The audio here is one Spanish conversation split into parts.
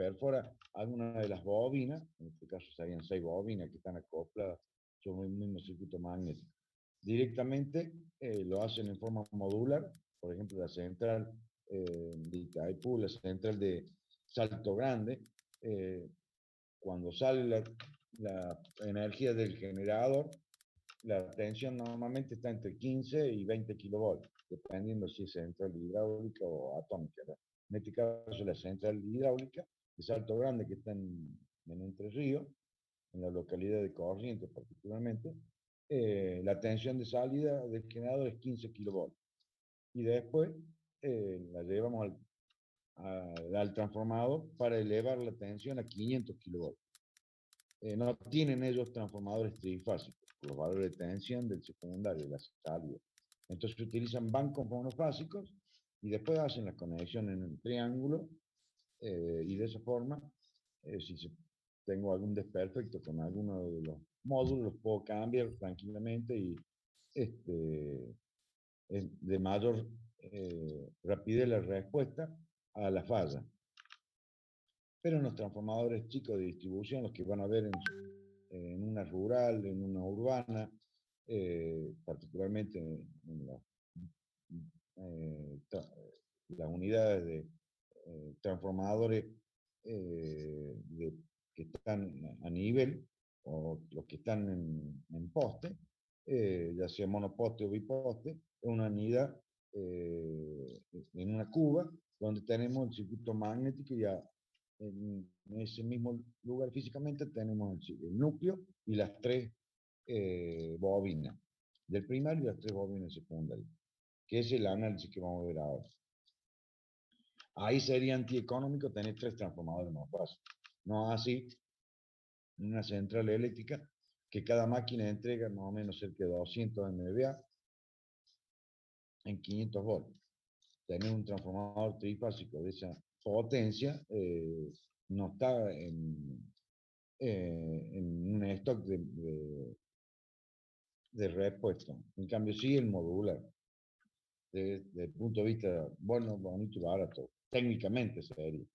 perfora alguna de las bobinas, en este caso serían 6 bobinas que están acopladas sobre un mismo circuito magnético. Directamente lo hacen en forma modular, por ejemplo, la central de Itaipú, la central de Salto Grande, cuando sale la energía del generador, la tensión normalmente está entre 15 y 20 kilovolts, dependiendo si es central hidráulica o atómica. En este caso, la central hidráulica de Salto Grande, que está en Entre Ríos, en la localidad de Corrientes particularmente, la tensión de salida del generador es 15 kilovolts. Y después la llevamos al transformador para elevar la tensión a 500 kilovolts. No tienen ellos transformadores trifásicos, los valores de tensión del secundario, de la salida. Entonces utilizan bancos monofásicos y después hacen la conexión en el triángulo y de esa forma, si tengo algún desperfecto con alguno de los módulos, los puedo cambiar tranquilamente y es de mayor rapidez la respuesta a la falla. Pero en los transformadores chicos de distribución, los que van a ver en una rural, en una urbana, particularmente en las unidades de transformadores que están a nivel, o los que están en poste, ya sea monoposte o biposte, es una unidad en una cuba donde tenemos el circuito magnético y en ese mismo lugar físicamente tenemos el núcleo y las 3 bobinas del primario y las 3 bobinas secundarias, que es el análisis que vamos a ver ahora. Ahí sería antieconómico tener 3 transformadores monofásicos. No así una central eléctrica que cada máquina entrega más o menos cerca de 200 MVA en 500 volts. Tener un transformador trifásico de esa potencia no está en un stock de repuesto. En cambio, sí el modular, desde el punto de vista bueno, bonito y barato, técnicamente sería.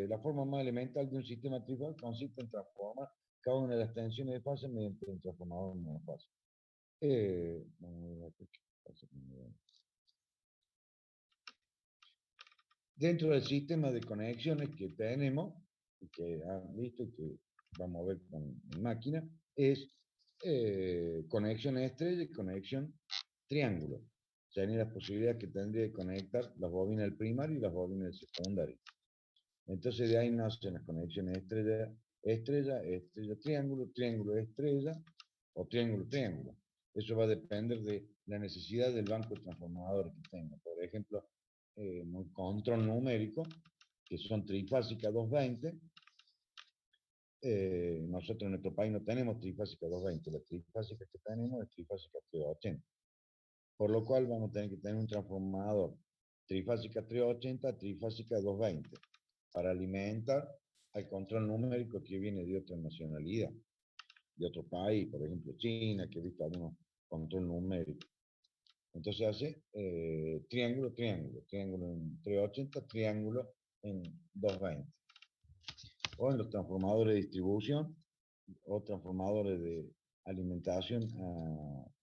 La forma más elemental de un sistema trifásico consiste en transformar cada una de las tensiones de fase mediante un transformador monofásico. Dentro del sistema de conexiones que tenemos, y que han visto y que vamos a ver con máquina, es conexión estrella y conexión triángulo. Serían las posibilidades que tendría de conectar las bobinas del primario y las bobinas del secundario. Entonces de ahí nacen las conexiones estrella, estrella, estrella, triángulo, triángulo, estrella o triángulo, triángulo. Eso va a depender de la necesidad del banco de transformadores que tenga. Por ejemplo, un control numérico, que son trifásicas 220. Nosotros en nuestro país no tenemos trifásica 220, las trifásicas que tenemos es trifásica 380. Por lo cual vamos a tener que tener un transformador trifásica 380, trifásica 220, para alimentar al control numérico que viene de otra nacionalidad, de otro país, por ejemplo China, que he visto algunos control numérico. Entonces hace triángulo, triángulo, triángulo en 380, triángulo en 220. O en los transformadores de distribución o transformadores de alimentación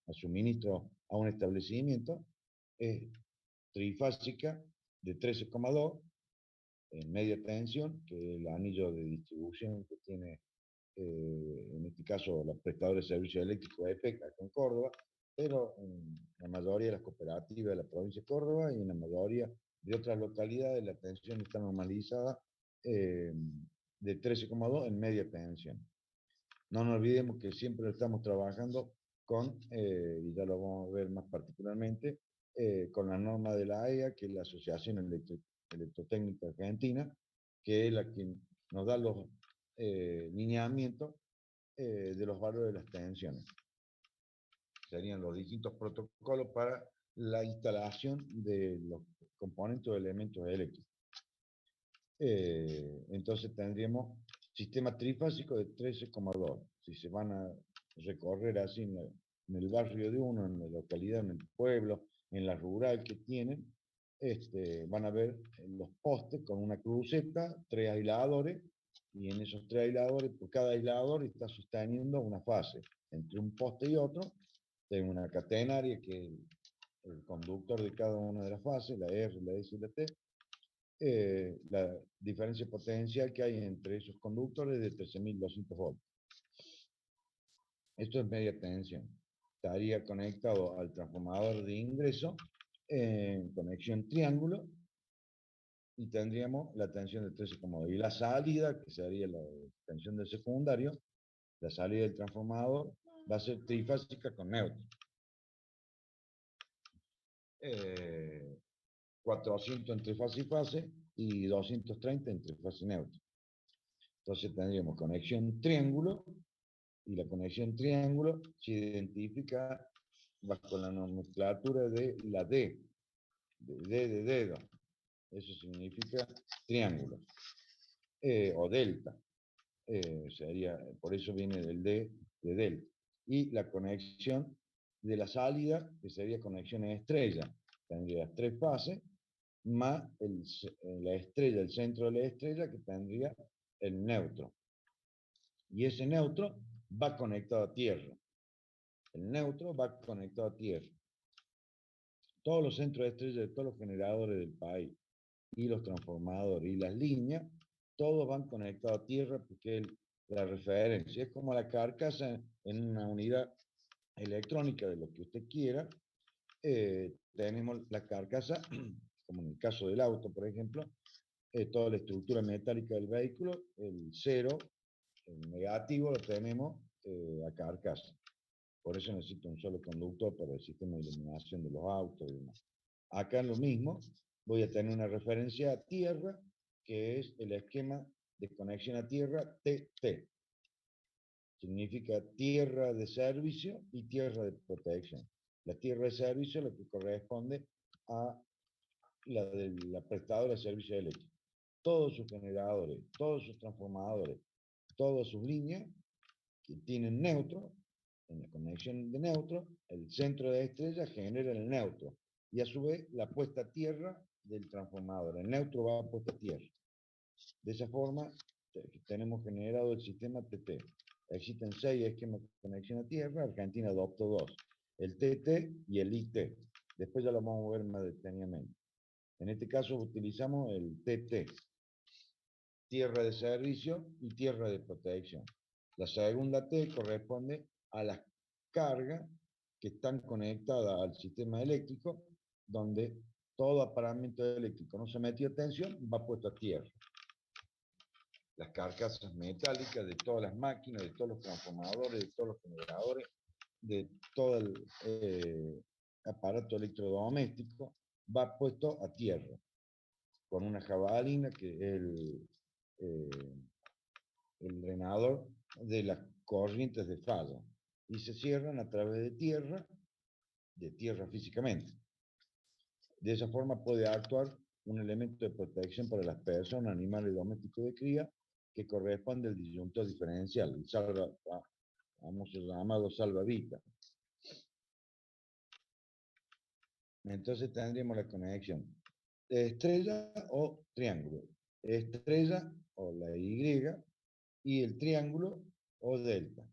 a suministro a un establecimiento, es trifásica de 13,2 en media tensión, que es el anillo de distribución que tiene, en este caso, los prestadores de servicios eléctricos EPEC acá en Córdoba, pero en la mayoría de las cooperativas de la provincia de Córdoba y en la mayoría de otras localidades la tensión está normalizada de 13,2 en media tensión. No nos olvidemos que siempre estamos trabajando con, y ya lo vamos a ver más particularmente, con la norma de la AEA, que es la Asociación Electrotécnica Argentina, que es la que nos da los lineamientos de los valores de las tensiones. Serían los distintos protocolos para la instalación de los componentes o elementos eléctricos. Entonces tendríamos sistema trifásico de 13,2. Si se van a recorrer así en el barrio de uno, en la localidad, en el pueblo, en la rural que tienen, van a ver los postes con una cruceta, 3 aisladores, y en esos 3 aisladores, por cada aislador está sosteniendo una fase. Entre un poste y otro, tengo una catenaria que es el conductor de cada una de las fases, la R, la S y la T. La diferencia potencial que hay entre esos conductores es de 13.200 volts. Esto es media tensión. Estaría conectado al transformador de ingreso en conexión triángulo y tendríamos la tensión de 13,2. Y la salida, que sería la tensión del secundario, la salida del transformador va a ser trifásica con neutro. 400 entre fase y fase y 230 entre fase y neutro. Entonces tendríamos conexión triángulo, y la conexión triángulo se identifica bajo la nomenclatura de la D, de dedo. Eso significa triángulo, o delta. Sería, por eso viene del D de delta. Y la conexión de la salida, que sería conexión estrella, tendría 3 fases, más la estrella, el centro de la estrella, que tendría el neutro. Y ese neutro va conectado a tierra. El neutro va conectado a tierra. Todos los centros de estrella de todos los generadores del país, y los transformadores, y las líneas, todos van conectados a tierra porque la referencia es como la carcasa en una unidad electrónica de lo que usted quiera. Tenemos la carcasa, como en el caso del auto, por ejemplo, toda la estructura metálica del vehículo, el cero, el negativo lo tenemos a carcasa. Por eso necesito un solo conductor para el sistema de iluminación de los autos y demás. Acá lo mismo, voy a tener una referencia a tierra, que es el esquema de conexión a tierra TT. Significa tierra de servicio y tierra de protección. La tierra de servicio es lo que corresponde a la prestadora de servicio eléctrico. Todos sus generadores, todos sus transformadores, todas sus líneas que tienen neutro, en la conexión de neutro, el centro de estrella genera el neutro. Y a su vez, la puesta a tierra del transformador. El neutro va puesta a tierra. De esa forma, tenemos generado el sistema TT. Existen 6 esquemas de conexión a tierra. Argentina adoptó 2. El TT y el IT. Después ya lo vamos a ver más detenidamente. En este caso utilizamos el TT. Tierra de servicio y tierra de protección. La segunda T corresponde a las cargas que están conectadas al sistema eléctrico, donde todo aparamento eléctrico no sometido a tensión va puesto a tierra. Las carcasas metálicas de todas las máquinas, de todos los transformadores, de todos los generadores, de todo el aparato electrodoméstico, va puesto a tierra, con una jabalina que es el drenador de las corrientes de falla, y se cierran a través de tierra físicamente. De esa forma puede actuar un elemento de protección para las personas, animales domésticos de cría, que corresponde al disyuntor diferencial, el llamado salvavidas. Entonces tendríamos la conexión estrella o triángulo, estrella o la Y, y el triángulo o delta.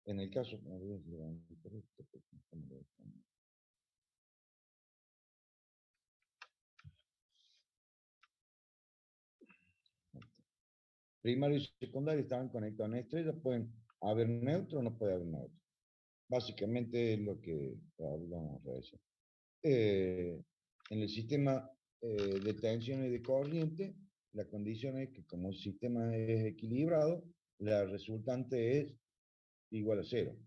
En el caso, primario y secundario estaban conectados en estrella, pueden haber neutro o no puede haber neutro. Básicamente es lo que hablamos recién. En el sistema de tensión y de corriente, la condición es que como el sistema es equilibrado, la resultante es igual a 0.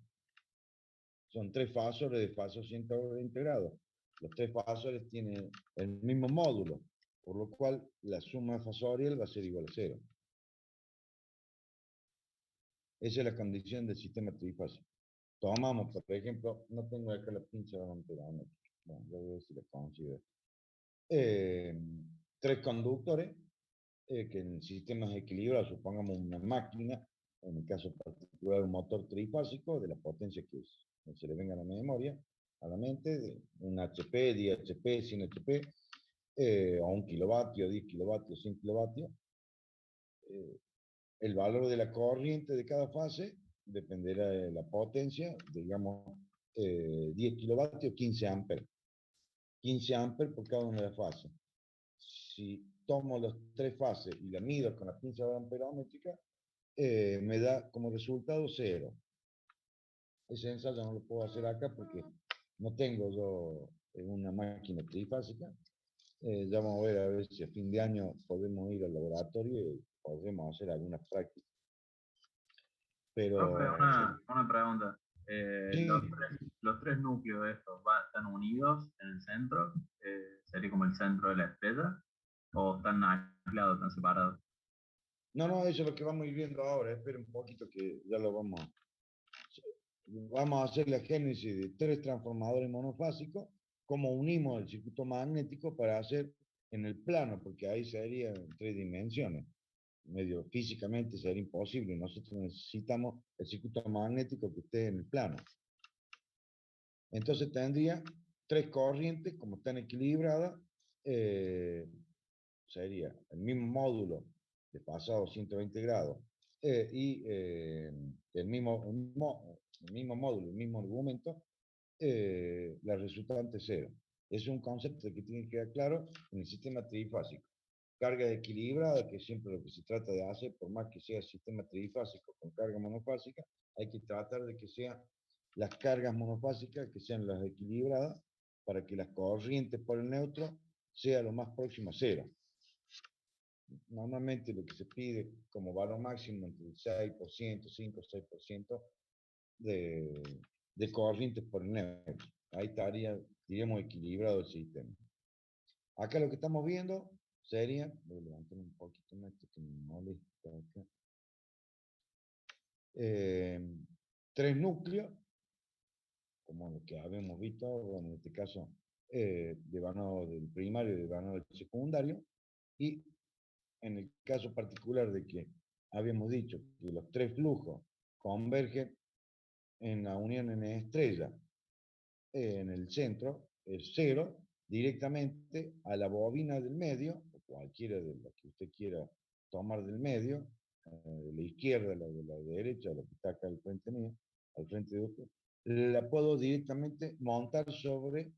Son 3 fasores de fase 120 grados. Los 3 fasores tienen el mismo módulo, por lo cual la suma fasorial va a ser igual a 0. Esa es la condición del sistema trifásico. Tomamos, por ejemplo, no tengo acá la pincha de amperómetro. Bueno, ya voy a ver si la consigo. 3 conductores, que en sistemas equilibrados, supongamos una máquina, en el caso particular un motor trifásico, de la potencia que es se le venga a la memoria, a la mente, un HP, 10 HP, 100 HP, o 1 kilovatio, 10 kilovatios, 100 kilovatios. El valor de la corriente de cada fase dependerá de la potencia, digamos, 10 kilovatios, 15 amperes. 15 amperes por cada una de las fases. Si tomo las tres fases y la mido con la pinza amperométrica, me da como resultado 0. Ese ensayo no lo puedo hacer acá porque no tengo yo una máquina trifásica. Ya vamos a ver si a fin de año podemos ir al laboratorio y podremos hacer algunas prácticas. Profe, Pero una pregunta. sí, Los tres núcleos de estos están unidos en el centro, sería como el centro de la estrella, o están aislados, están separados. no, eso es lo que vamos a ir viendo ahora. Espera un poquito que ya lo vamos a hacer la génesis de tres transformadores monofásicos, cómo unimos el circuito magnético para hacer en el plano, porque ahí sería en 3 dimensiones. Medio físicamente sería imposible. Nosotros necesitamos el circuito magnético que esté en el plano. Entonces tendría tres corrientes, como están equilibradas, sería el mismo módulo de pasado 120 grados y el mismo módulo, el mismo argumento, la resultante cero. Es un concepto que tiene que quedar claro en el sistema trifásico. Carga equilibrada, que siempre lo que se trata de hacer, por más que sea sistema trifásico con carga monofásica, hay que tratar de que sean las cargas monofásicas, que sean las equilibradas, para que las corrientes por el neutro sea lo más próximo a cero. Normalmente lo que se pide como valor máximo entre el 6%, 5 o 6% de corrientes por el neutro. Ahí estaría, diríamos, equilibrado el sistema. Acá lo que estamos viendo sería, voy a levantar un poquito más esto que me molesta acá. Tres núcleos, como lo que habíamos visto, bueno, en este caso, de vano del primario y de vano del secundario, y en el caso particular de que habíamos dicho que los tres flujos convergen en la unión en estrella en el centro, es cero, directamente a la bobina del medio, o cualquiera de las que usted quiera tomar del medio, de la izquierda, la de la derecha, la que está acá al frente mío, al frente de usted, la puedo directamente montar sobre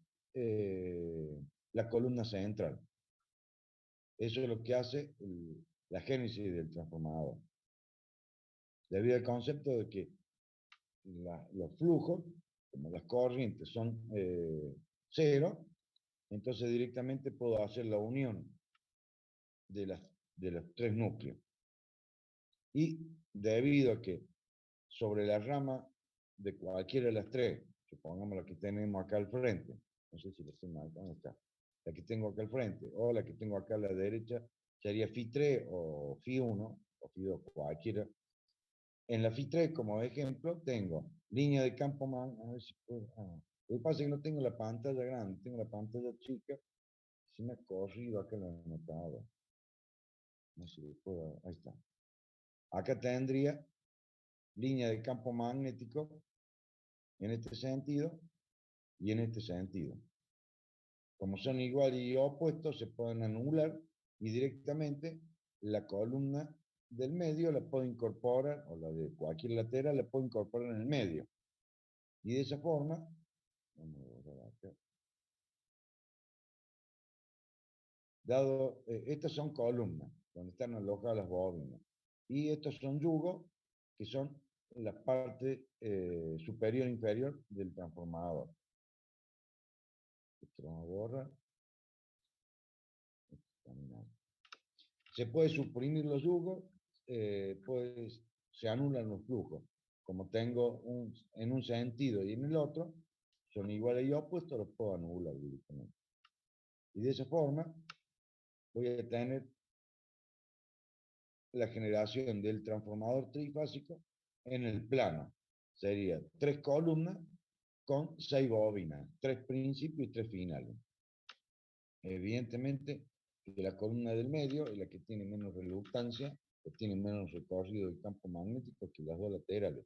la columna central. Eso es lo que hace la génesis del transformador. Debido al concepto de que los flujos, como las corrientes, son cero, entonces directamente puedo hacer la unión de, de los tres núcleos. Y debido a que sobre la rama de cualquiera de las tres, supongamos la que tenemos acá al frente, no sé si la tengo acá, ¿dónde está? La que tengo acá al frente, o la que tengo acá a la derecha, sería Φ3 o Φ1, o Φ2, cualquiera. En la Φ3, como ejemplo, tengo línea de campo a ver si puedo, lo que pasa es que no tengo la pantalla grande, tengo la pantalla chica, se me ha corrido acá la anotado. No sé si puedo, ahí está. Acá tendría línea de campo magnético en este sentido y en este sentido. Como son iguales y opuestos, se pueden anular y directamente la columna del medio la puedo incorporar, o la de cualquier lateral la puedo incorporar en el medio. Y de esa forma, dado, estas son columnas, donde están alojadas las bobinas. Y estos son yugos, que son la parte superior e inferior del transformador. Esto vamos a borrar. Se puede suprimir los yugos, pues se anulan los flujos. Como tengo en un sentido y en el otro, son iguales y opuestos, los puedo anular directamente. Y de esa forma voy a tener la generación del transformador trifásico en el plano. Sería 3 columnas con 6 bobinas, 3 principios y 3 finales. Evidentemente, que la columna del medio es la que tiene menos reluctancia, que tiene menos recorrido del campo magnético que las dos laterales.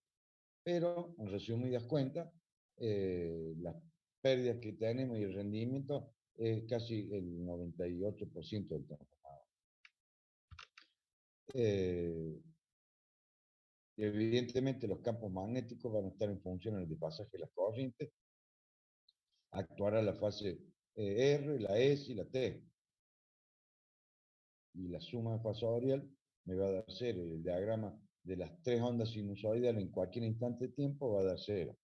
Pero, en resumidas cuentas, las pérdidas que tenemos y el rendimiento es casi el 98% del transformador. Evidentemente los campos magnéticos van a estar en función del desfasaje de las corrientes. Actuará la fase R, la S y la T. Y la suma fasorial me va a dar 0. Y el diagrama de las tres ondas sinusoidales en cualquier instante de tiempo va a dar 0.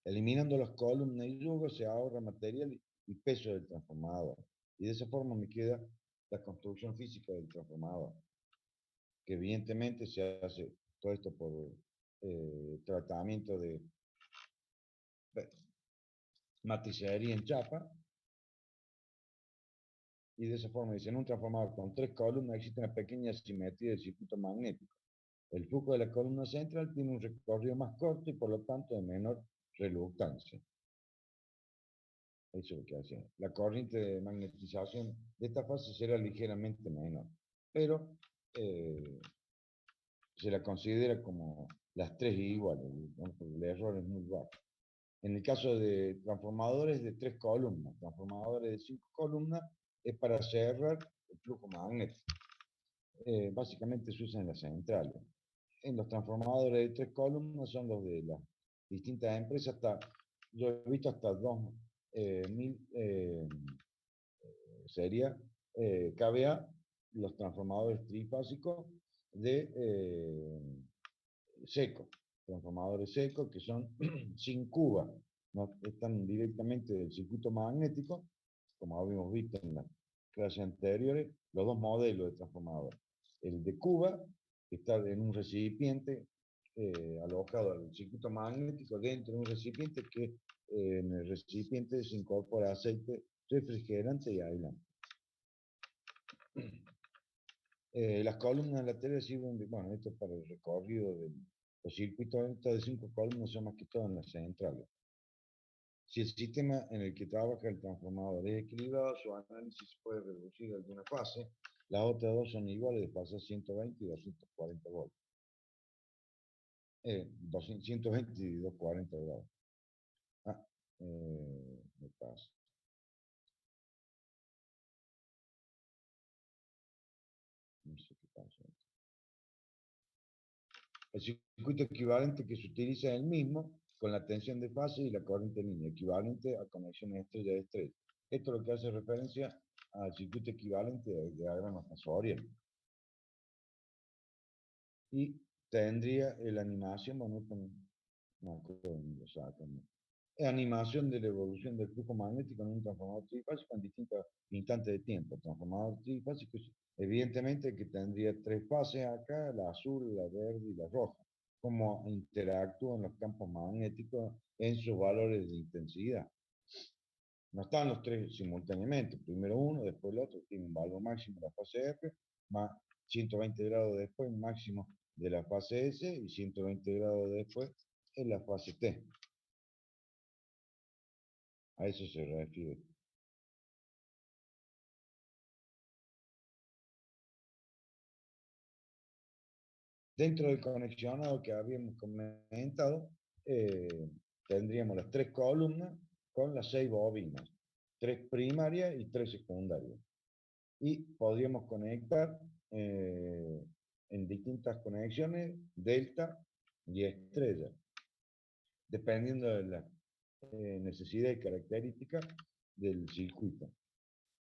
Eliminando las columnas y yugos se ahorra material y peso del transformador. Y de esa forma me queda la construcción física del transformador. Que evidentemente se hace todo esto por tratamiento de matricería en chapa. Y de esa forma dice, en un transformador con tres columnas existe una pequeña simetría del circuito magnético. El flujo de la columna central tiene un recorrido más corto y por lo tanto de menor reluctancia. Eso es lo que hace. La corriente de magnetización de esta fase será ligeramente menor, pero se la considera como las tres iguales, el error es muy bajo. En el caso de transformadores de tres columnas, transformadores de 5 columnas, es para cerrar el flujo magnético. Básicamente se usa en las centrales. En los transformadores de 3 columnas son los de las distintas empresas, yo he visto hasta 2000 sería KVA, los transformadores trifásicos de seco, transformadores secos que son sin cuba, no están directamente del circuito magnético, como habíamos visto en las clases anteriores, los dos modelos de transformador. El de cuba, que está en un recipiente alojado al circuito magnético dentro de un recipiente que en el recipiente se incorpora aceite refrigerante y aislante. Las columnas laterales sirven bueno, esto es para el recorrido de los circuitos de 5 columnas son más que todo en las centrales. Si el sistema en el que trabaja el transformador es equilibrado, su análisis puede reducir alguna fase. Las otras dos son iguales de fase 120 y 240 voltios. 120 y 240 grados. Me pasa. No sé qué pasa. El circuito equivalente que se utiliza es el mismo, con la tensión de fase y la corriente en línea, equivalente a conexiones estrella de estrella. Esto es lo que hace referencia al circuito equivalente de diagrama fasorial. Y tendría la animación, bueno, no acuerdo ni lo sacan. Animación de la evolución del flujo magnético en un transformador trifásico en distintos instantes de tiempo. Transformador trifásico, evidentemente que tendría tres fases acá, la azul, la verde y la roja. Cómo interactúan los campos magnéticos en sus valores de intensidad. No están los tres simultáneamente, primero uno, después el otro, tiene un valor máximo de la fase F, más 120 grados después, máximo de la fase S, y 120 grados después en la fase T. A eso se refiere. Dentro del conexionado que habíamos comentado, tendríamos las tres columnas con las 6 bobinas, 3 primarias y 3 secundarias. Y podríamos conectar en distintas conexiones delta y estrella, dependiendo de la necesidad y características del circuito.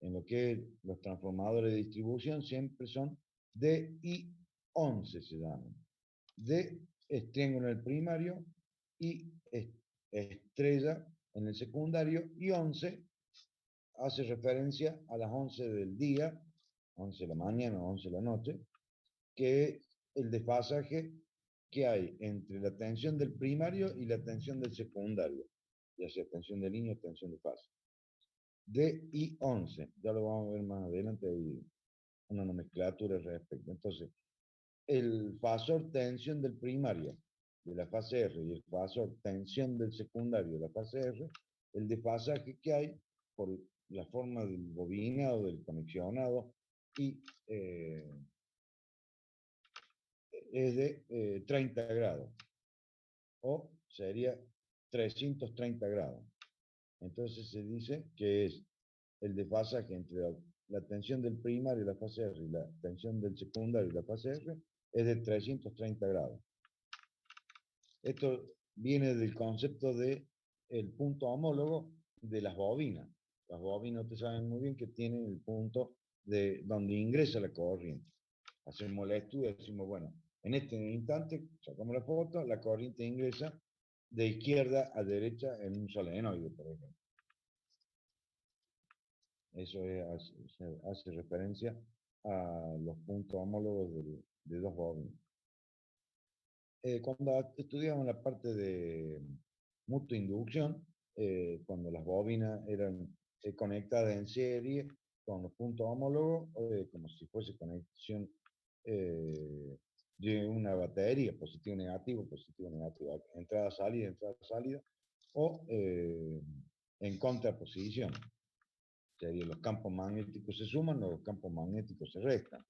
En lo que los transformadores de distribución siempre son DI11 se llaman. D es triángulo en el primario y estrella en el secundario, y 11 hace referencia a las 11 del día, 11 de la mañana o 11 de la noche, que es el desfasaje que hay entre la tensión del primario y la tensión del secundario, ya sea tensión de línea o tensión de fase. DI11, ya lo vamos a ver más adelante, hay una nomenclatura al respecto. Entonces, el fasor tensión del primario de la fase R y el fasor tensión del secundario de la fase R, el desfasaje que hay por la forma del bobinado, del conexionado, y es de 30 grados o sería 330 grados. Entonces se dice que es el desfasaje entre la tensión del primario y la fase R y la tensión del secundario y la fase R es de 330 grados. Esto viene del concepto de el punto homólogo de las bobinas. Las bobinas, ustedes saben muy bien que tienen el punto de donde ingresa la corriente. Hacemos el estudio y decimos, bueno, en este instante sacamos la foto, la corriente ingresa de izquierda a derecha en un solenoide, por ejemplo. Eso hace referencia a los puntos homólogos de dos bobinas. Cuando estudiamos la parte de mutua inducción, cuando las bobinas eran conectadas en serie con los puntos homólogos, como si fuese conexión de una batería, positivo-negativo, positivo-negativo, entrada-salida, o en contraposición. Sería los campos magnéticos se suman o los campos magnéticos se restan.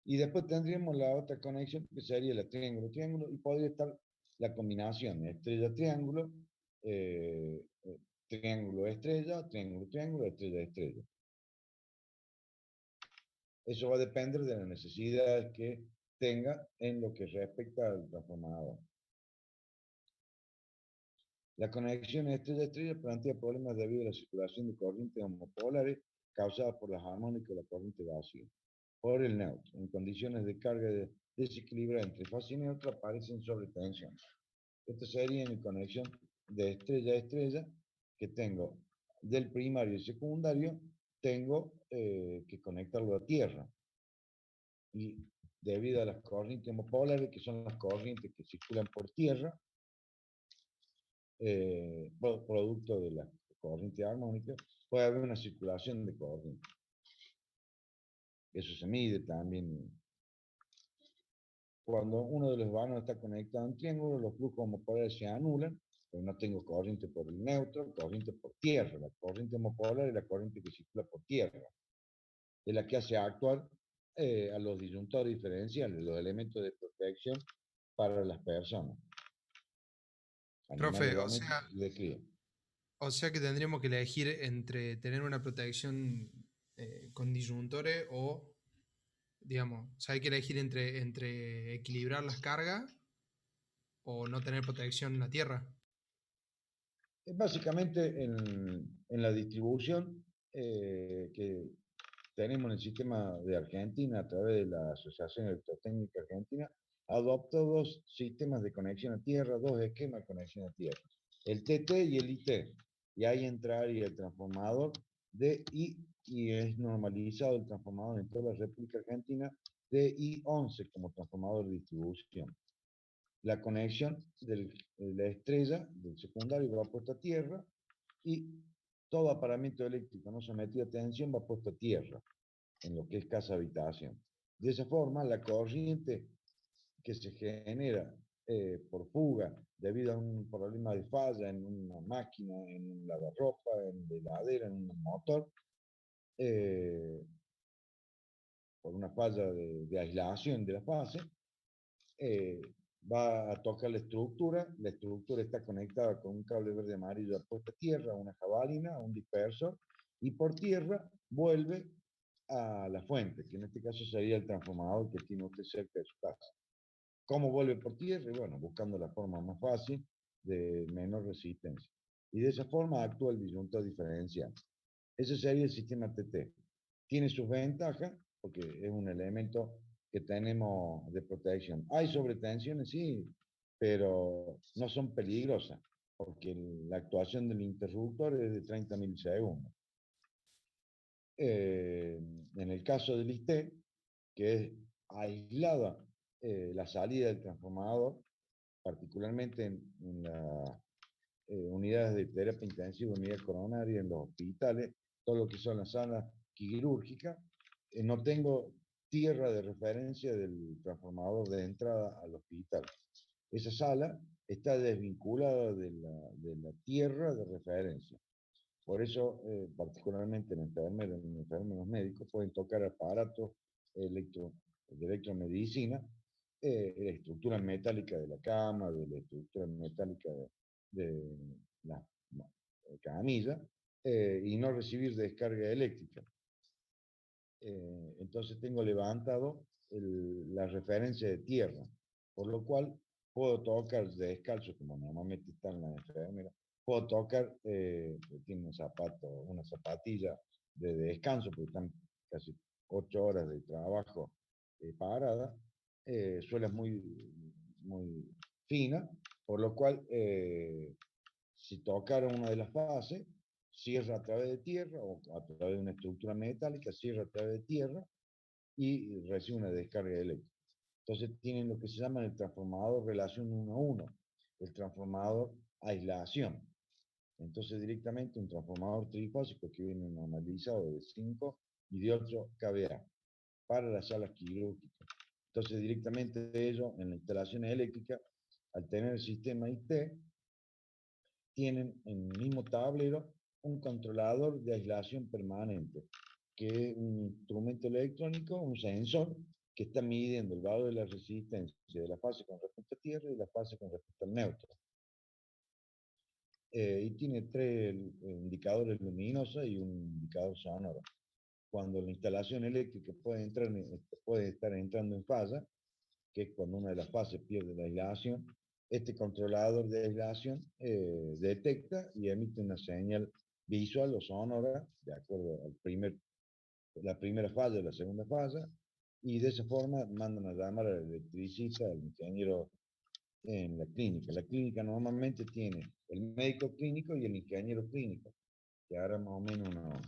Y después tendríamos la otra conexión que sería la triángulo-triángulo y podría estar la combinación estrella-triángulo, triángulo-estrella, triángulo-triángulo, estrella-estrella. Eso va a depender de la necesidad que tenga en lo que respecta al transformador. La conexión estrella-estrella plantea problemas debido a la circulación de corrientes homopolares causadas por las armónicas de la corriente vacía. Por el neutro, en condiciones de carga de desequilibrio entre fase y neutro aparecen sobretensión. Esto sería en conexión de estrella a estrella que tengo del primario y secundario, tengo que conectarlo a tierra. Y debido a las corrientes homopolares, que son las corrientes que circulan por tierra, producto de la corriente armónica, puede haber una circulación de corriente. Eso se mide también. Cuando uno de los vanos está conectado a un triángulo, los flujos homopolares se anulan, pero no tengo corriente por el neutro, corriente por tierra. La corriente homopolar es la corriente que circula por tierra, es la que hace actuar a los disyuntores diferenciales, los elementos de protección para las personas, animales Profe, domésticos y de cría. o sea que tendríamos que elegir entre tener una protección con disyuntores o, digamos, o sea, hay que elegir entre equilibrar las cargas o no tener protección en la tierra. Básicamente en la distribución que tenemos en el sistema de Argentina a través de la Asociación Electrotécnica Argentina, adoptó dos sistemas de conexión a tierra, dos esquemas de conexión a tierra, el TT y el IT. Y ahí entraría el transformador de I, y es normalizado el transformador en toda la República Argentina de I11 como transformador de distribución. La conexión de la estrella del secundario va puesta a tierra y todo aparamiento eléctrico no sometido a tensión va puesto a tierra en lo que es casa habitación. De esa forma, la corriente que se genera por fuga debido a un problema de falla en una máquina, en un lavarropa, en la heladera, en un motor, por una falla de aislación de la fase, va a tocar la estructura está conectada con un cable verde amarillo apuesto a tierra, una jabalina, un dispersor, y por tierra vuelve a la fuente, que en este caso sería el transformador que tiene usted cerca de su casa. ¿Cómo vuelve por tierra? Bueno, buscando la forma más fácil de menor resistencia. Y de esa forma actúa el disyuntor diferencial. Ese sería el sistema TT. Tiene sus ventajas, porque es un elemento que tenemos de protección. Hay sobretensiones, sí, pero no son peligrosas, porque la actuación del interruptor es de 30 milisegundos. En el caso del IST, que es aislada la salida del transformador, particularmente en las unidades de terapia intensiva, unidad coronaria, en los hospitales, todo lo que son las salas quirúrgicas, no tengo tierra de referencia del transformador de entrada al hospital. Esa sala está desvinculada de la tierra de referencia. Por eso, particularmente en enfermeros médicos pueden tocar aparatos de electromedicina la estructura metálica de la cama, de la estructura metálica de la camilla, y no recibir descarga eléctrica. Entonces tengo levantado la referencia de tierra, por lo cual puedo tocar descalzo, como normalmente están las enfermeras, puedo tocar, tiene un zapato, una zapatilla de descanso, porque están casi 8 horas de trabajo parada, suelas muy fina, por lo cual si tocaron una de las fases, cierra a través de tierra o a través de una estructura metálica, cierra a través de tierra y recibe una descarga eléctrica. Entonces tienen lo que se llama el transformador relación 1 a 1, el transformador aislación. Entonces directamente un transformador trifásico que viene normalizado de 5 y de 8 kVA para las salas quirúrgicas. Entonces directamente ellos en la instalación eléctrica, al tener el sistema IT, tienen en el mismo tablero un controlador de aislación permanente, que es un instrumento electrónico, un sensor, que está midiendo el valor de la resistencia de la fase con respecto a tierra y la fase con respecto al neutro. Y tiene 3 indicadores luminosos y un indicador sonoro. Cuando la instalación eléctrica puede estar entrando en falla, que es cuando una de las fases pierde la aislación, este controlador de aislación detecta y emite una señal visual o sonora, de acuerdo al la primera falla o la segunda falla, y de esa forma mandan a llamar al electricista, al ingeniero en la clínica. La clínica normalmente tiene el médico clínico y el ingeniero clínico, que ahora más o menos unos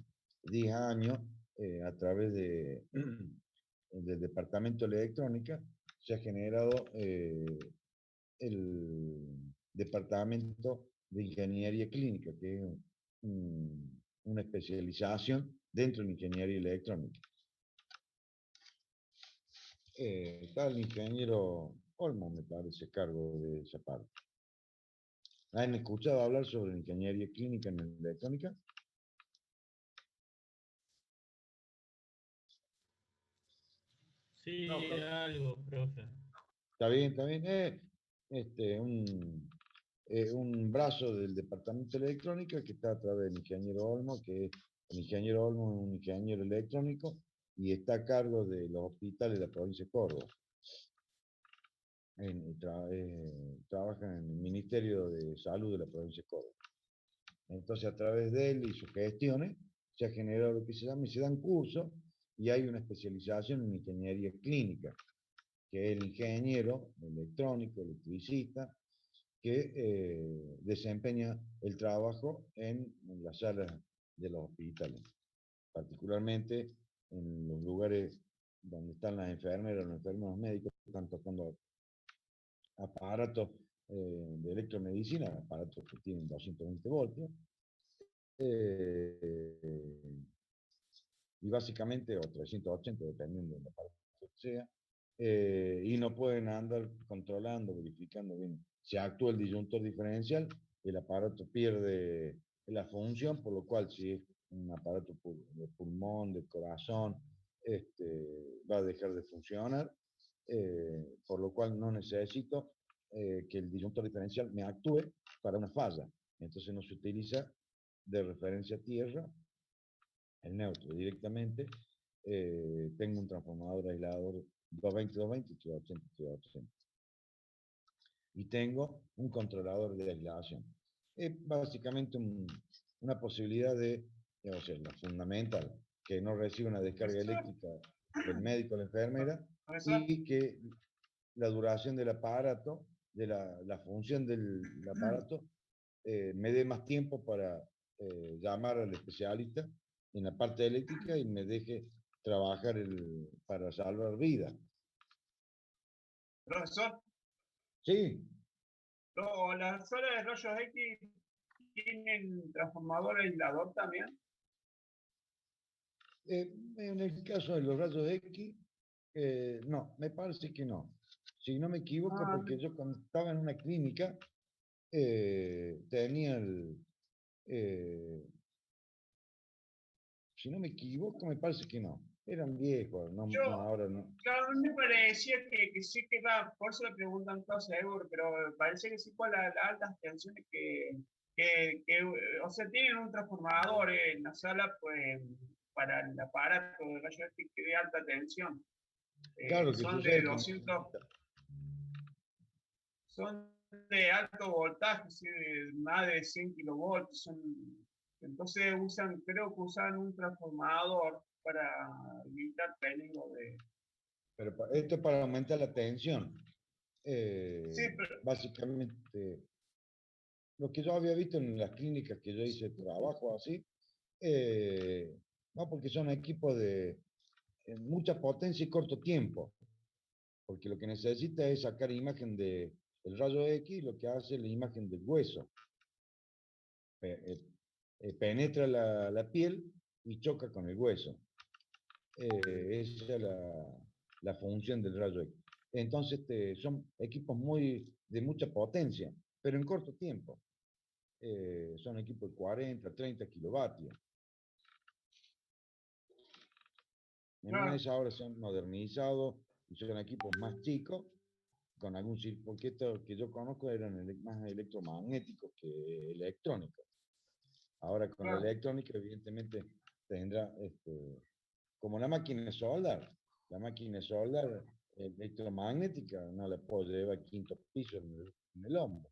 10 años, a través del departamento de electrónica, se ha generado el departamento de ingeniería clínica, que es una especialización dentro de la ingeniería electrónica. Está el ingeniero Olmo, me parece, a cargo de esa parte. ¿Han escuchado hablar sobre la ingeniería clínica en la electrónica? Sí, No, profe. algo, profe. Está bien, está bien. Un brazo del departamento de electrónica que está a través del ingeniero Olmo, que el ingeniero Olmo es un ingeniero electrónico y está a cargo de los hospitales de la provincia de Córdoba. Trabaja en el Ministerio de Salud de la provincia de Córdoba. Entonces, a través de él y sus gestiones, se ha generado lo que se llama, y se dan cursos, y hay una especialización en ingeniería clínica, que es el ingeniero electrónico, electricista, que desempeña el trabajo en las salas de los hospitales, particularmente en los lugares donde están las enfermeras, los enfermeros médicos, que están tocando aparatos de electromedicina, aparatos que tienen 220 voltios, y básicamente, o 380, dependiendo del aparato que sea, y no pueden andar controlando, verificando bien. Si actúa el disyuntor diferencial, el aparato pierde la función, por lo cual si es un aparato de pulmón, de corazón, va a dejar de funcionar, por lo cual no necesito que el disyuntor diferencial me actúe para una falla. Entonces no se utiliza de referencia a tierra el neutro directamente. Tengo un transformador aislador 220, 220, 380, 380. Y tengo un controlador de aislación. Es básicamente una posibilidad o sea, la fundamental, que no reciba una descarga eléctrica del médico o la enfermera, y que la duración del aparato, de la función del aparato, me dé más tiempo para llamar al especialista en la parte eléctrica y me deje trabajar para salvar vidas. Profesor, Sí, las salas de rayos X tienen transformador aislador también. en el caso de los rayos X, no, me parece que no. Si no me equivoco, porque yo cuando estaba en una clínica, tenía si no me equivoco, me parece que no. Eran viejos, no, Yo, ahora no. claro, a mí me parecía que sí que va, por eso le preguntan todo seguro, pero parece que sí con las altas tensiones o sea, tienen un transformador en la sala, pues, para el aparato de rayo X que de alta tensión. Claro que Son de sucede que 200, son de alto voltaje, ¿sí? De más de 100 kilovoltios. Entonces creo que usan un transformador para evitar peligro de... pero esto es para aumentar la tensión. Sí, pero Básicamente, lo que yo había visto en las clínicas que yo hice trabajo así, no, porque son equipos de mucha potencia y corto tiempo, porque lo que necesita es sacar imagen de el rayo X, lo que hace es la imagen del hueso. Penetra la piel y choca con el hueso. Esa es la función del rayo X. Entonces, son equipos de mucha potencia, pero en corto tiempo. Son equipos de 40, 30 kilovatios. En una de esas ahora se han modernizado y son equipos más chicos, con algún porque estos que yo conozco eran más electromagnéticos que electrónicos. Ahora con la electrónica, evidentemente, tendrá, como la máquina de soldar electromagnética no la puedo llevar al quinto piso en el hombro.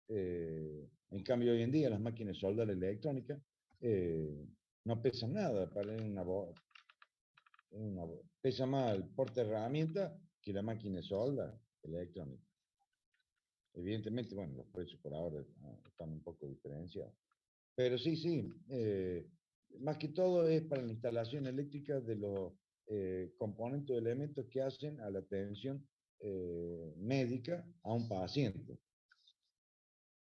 En cambio, hoy en día las máquinas de soldar electrónicas no pesan nada, para pesa más el porte herramienta que la máquina de soldar electrónica. Evidentemente, bueno, los precios por ahora están un poco diferenciados. Pero sí, más que todo es para la instalación eléctrica de los componentes o elementos que hacen a la atención médica a un paciente.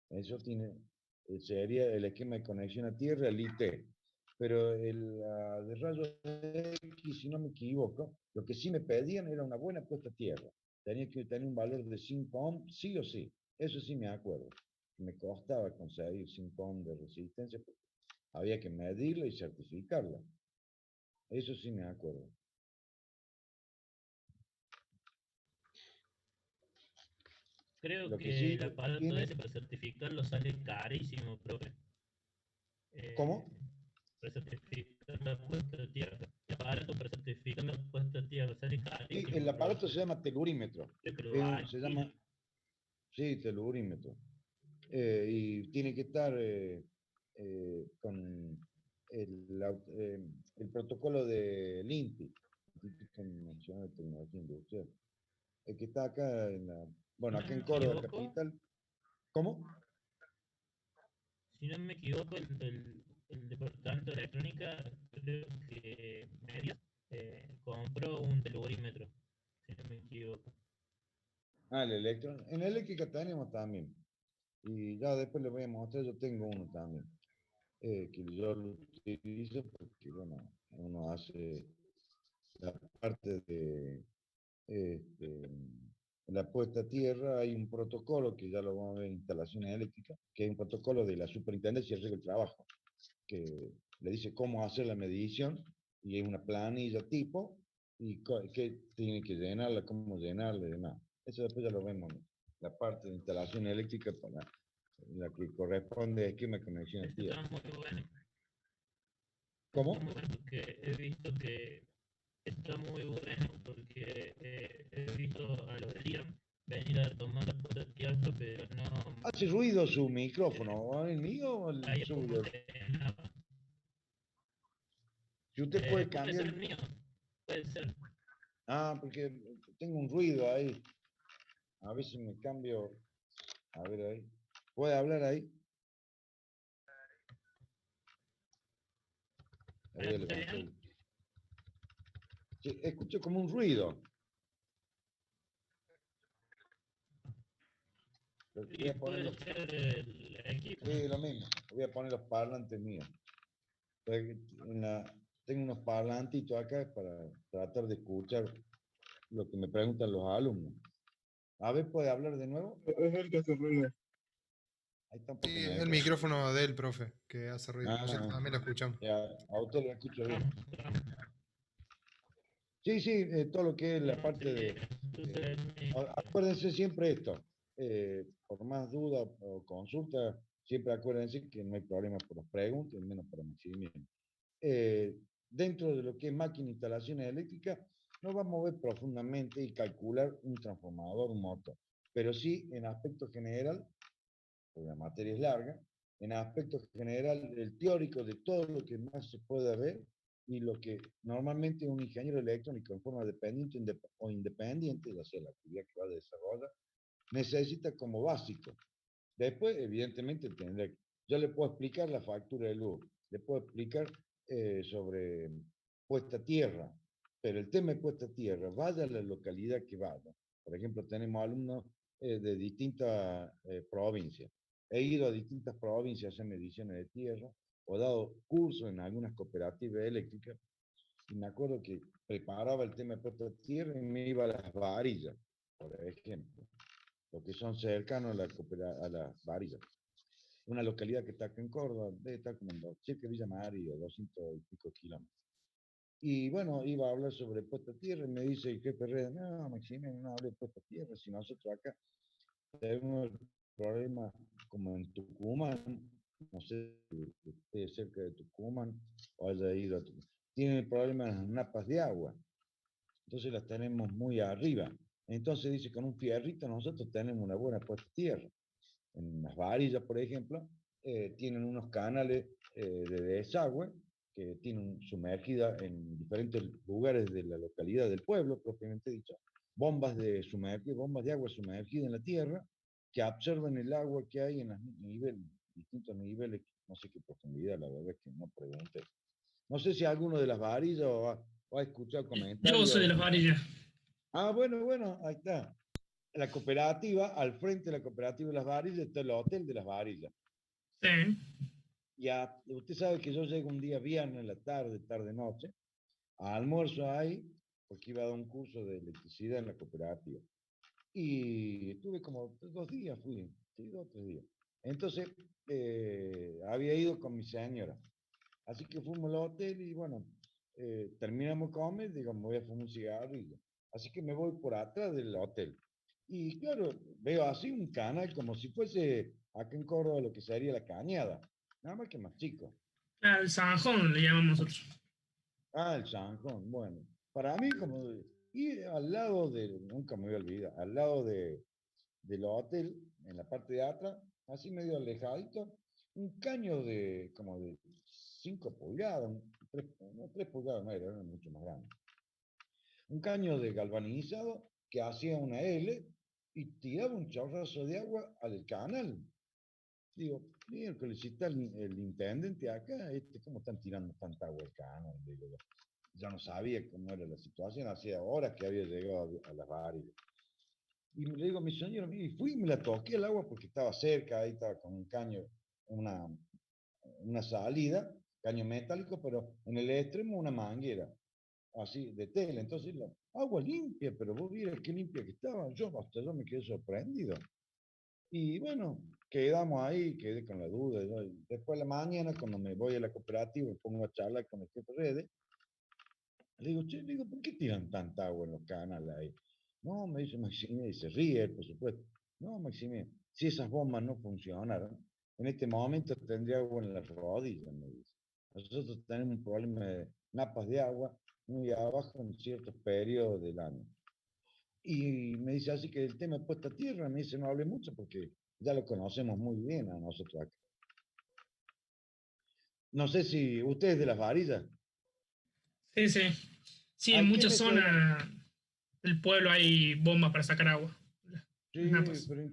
Eso sería el esquema de conexión a tierra, el IT. Pero el de rayos X, si no me equivoco, lo que sí me pedían era una buena puesta a tierra. Tenía que tener un valor de 5 ohms, sí o sí. Eso sí me acuerdo. Me costaba conseguir 5 ohms de resistencia, porque había que medirla y certificarla. Eso sí me acuerdo. Creo Lo que que sí el aparato tiene... ese para certificarlo sale carísimo, profe. ¿Cómo? Para certificar la puesta de tierra. El aparato para certificar la puesta de tierra sale Sí, carísimo, el aparato se profe. llama telurímetro. Creo que lo Se llama, alquilan. sí, telurímetro. Y tiene que estar con el protocolo del INTI, Instituto Nacional de Tecnología Industrial, el que está acá Si no acá en me Córdoba equivoco, capital. ¿Cómo? si no me equivoco, el departamento de electrónica, creo que Medias compró un telurímetro, si no me equivoco. El electro. En eléctrica tenemos también. Y ya después les voy a mostrar, yo tengo uno también, que yo lo utilizo porque, bueno, uno hace la parte de este, la puesta a tierra. Hay un protocolo que ya lo vamos a ver en instalaciones eléctricas, que es un protocolo de la superintendencia de trabajo, que le dice cómo hacer la medición y es una planilla tipo y que tiene que llenarla, cómo llenarla y demás. Eso después ya lo vemos, la parte de instalación eléctrica para la que corresponde a esquema de conexión a Esto tierra. está muy bueno. ¿Cómo? Está muy bueno porque he visto que está muy bueno porque he visto a los de LIRAM venir a tomar la puerta de tierra, pero no. Hace ruido su micrófono, ¿el mío o el Ahí como suyo? ordenaba. Si usted puede Puede ser cambiar. el mío, puede ser. Porque tengo un ruido ahí. A ver si me cambio. A ver ahí. ¿Puede hablar ahí? Ahí ¿Ahora ya está levantó bien? Sí, escucho como un ruido. Voy Y a poner puede los... ser el equipo. Sí, lo mismo. Voy a poner los parlantes míos. Tengo unos parlantitos acá para tratar de escuchar lo que me preguntan los alumnos. A ver, ¿puede hablar de nuevo? es el que hace ruido. Ahí está un Sí, poco es el mejor. micrófono del profe que hace ruido. Nosotros también lo escuchamos. Ya, a usted lo escucho bien. Vamos. Sí, sí, todo lo que es la parte de... acuérdense siempre esto, por más duda o consulta, siempre acuérdense que no hay problema por las preguntas, y menos para Maximiliano. Dentro de lo que es máquina de instalaciones eléctricas, no vamos a ver profundamente y calcular un transformador, un motor, pero sí en aspecto general, porque la materia es larga, en aspecto general, el teórico de todo lo que más se puede ver y lo que normalmente un ingeniero electrónico en forma dependiente o independiente, ya sea la actividad que va a desarrollar, necesita como básico. Después, evidentemente, yo le puedo explicar la factura de luz, le puedo explicar sobre puesta a tierra, pero el tema de puesta a tierra, vaya a la localidad que vaya. Por ejemplo, tenemos alumnos de distintas provincias. He ido a distintas provincias a hacer mediciones de tierra, o dado cursos en algunas cooperativas eléctricas, y me acuerdo que preparaba el tema de puesta a tierra y me iba a las varillas, por ejemplo, lo que son cercanos a las varillas. Una localidad que está acá en Córdoba, debe estar como cerca de Villa María, 200 y pico kilómetros. Y bueno, iba a hablar sobre puesta a tierra y me dice el jefe Herrera, no, Maximiliano, no hable de puesta a tierra, si nosotros acá tenemos problemas como en Tucumán, no sé si esté cerca de Tucumán o haya ido a Tucumán, tienen problemas en las napas de agua, entonces las tenemos muy arriba. Entonces dice, con un fierrito nosotros tenemos una buena puesta a tierra. En las varillas, por ejemplo, tienen unos canales de desagüe que tienen sumergida en diferentes lugares de la localidad del pueblo, propiamente dicho, bombas de agua sumergida en la tierra que absorben el agua que hay en los distintos niveles, no sé qué profundidad, la verdad es que no pregunté. No sé si alguno de las varillas o ha escuchado Yo comentarios. soy de las varillas. Ah, bueno, bueno, ahí está. La cooperativa, al frente de la cooperativa de las varillas, está el hotel de las varillas. Sí. Ya, usted sabe que yo llego un día viernes en la tarde, tarde-noche, a almuerzo ahí, porque iba a dar un curso de electricidad en la cooperativa. Y estuve como 2 días, sí, 2 o 3 días. Entonces, había ido con mi señora. Así que fuimos al hotel y bueno, terminamos de comer, digo, me voy a fumar un cigarro y así que me voy por atrás del hotel. Y claro, veo así un canal como si fuese acá en Córdoba lo que sería la Cañada, nada más que más chico. Claro, el Sanjón le llamamos nosotros. Ah, el Sanjón, bueno. Para mí como, y al lado nunca me voy a olvidar, al lado del hotel, en la parte de atrás, así medio alejadito, un caño como de 5 pulgadas, 3 pulgadas, no era mucho más grande. Un caño de galvanizado que hacía una L y tiraba un chorrazo de agua al canal. Digo, miércoles, si está el intendente acá, ¿cómo están tirando tanta agua al canal? Digo, yo no sabía cómo era la situación, hacía horas que había llegado a las varillas. Y le digo a mi señora, y fui y me la toqué el agua porque estaba cerca, ahí estaba con un caño, una salida, caño metálico, pero en el extremo una manguera, así, de tela. Entonces, agua limpia, pero vos vieras qué limpia que estaba. Hasta yo me quedé sorprendido. Y bueno, quedamos ahí, quedé con la duda. Después de la mañana, cuando me voy a la cooperativa, me pongo a charlar con el jefe de redes, le digo, che, le digo, ¿por qué tiran tanta agua en los canales ahí? No, me dice Maximiliano, y se ríe, por supuesto. No, Maximiliano, si esas bombas no funcionaran, en este momento tendría agua en las rodillas, me dice. Nosotros tenemos un problema de napas de agua muy abajo en ciertos periodos del año. Y me dice así que el tema de puesta a tierra, me dice, no hable mucho porque ya lo conocemos muy bien a nosotros acá. No sé si ustedes de las varillas. Sí, sí. Sí, en ¿A qué muchas me suena? zonas del pueblo hay bombas para sacar agua. Las Sí, napas. pero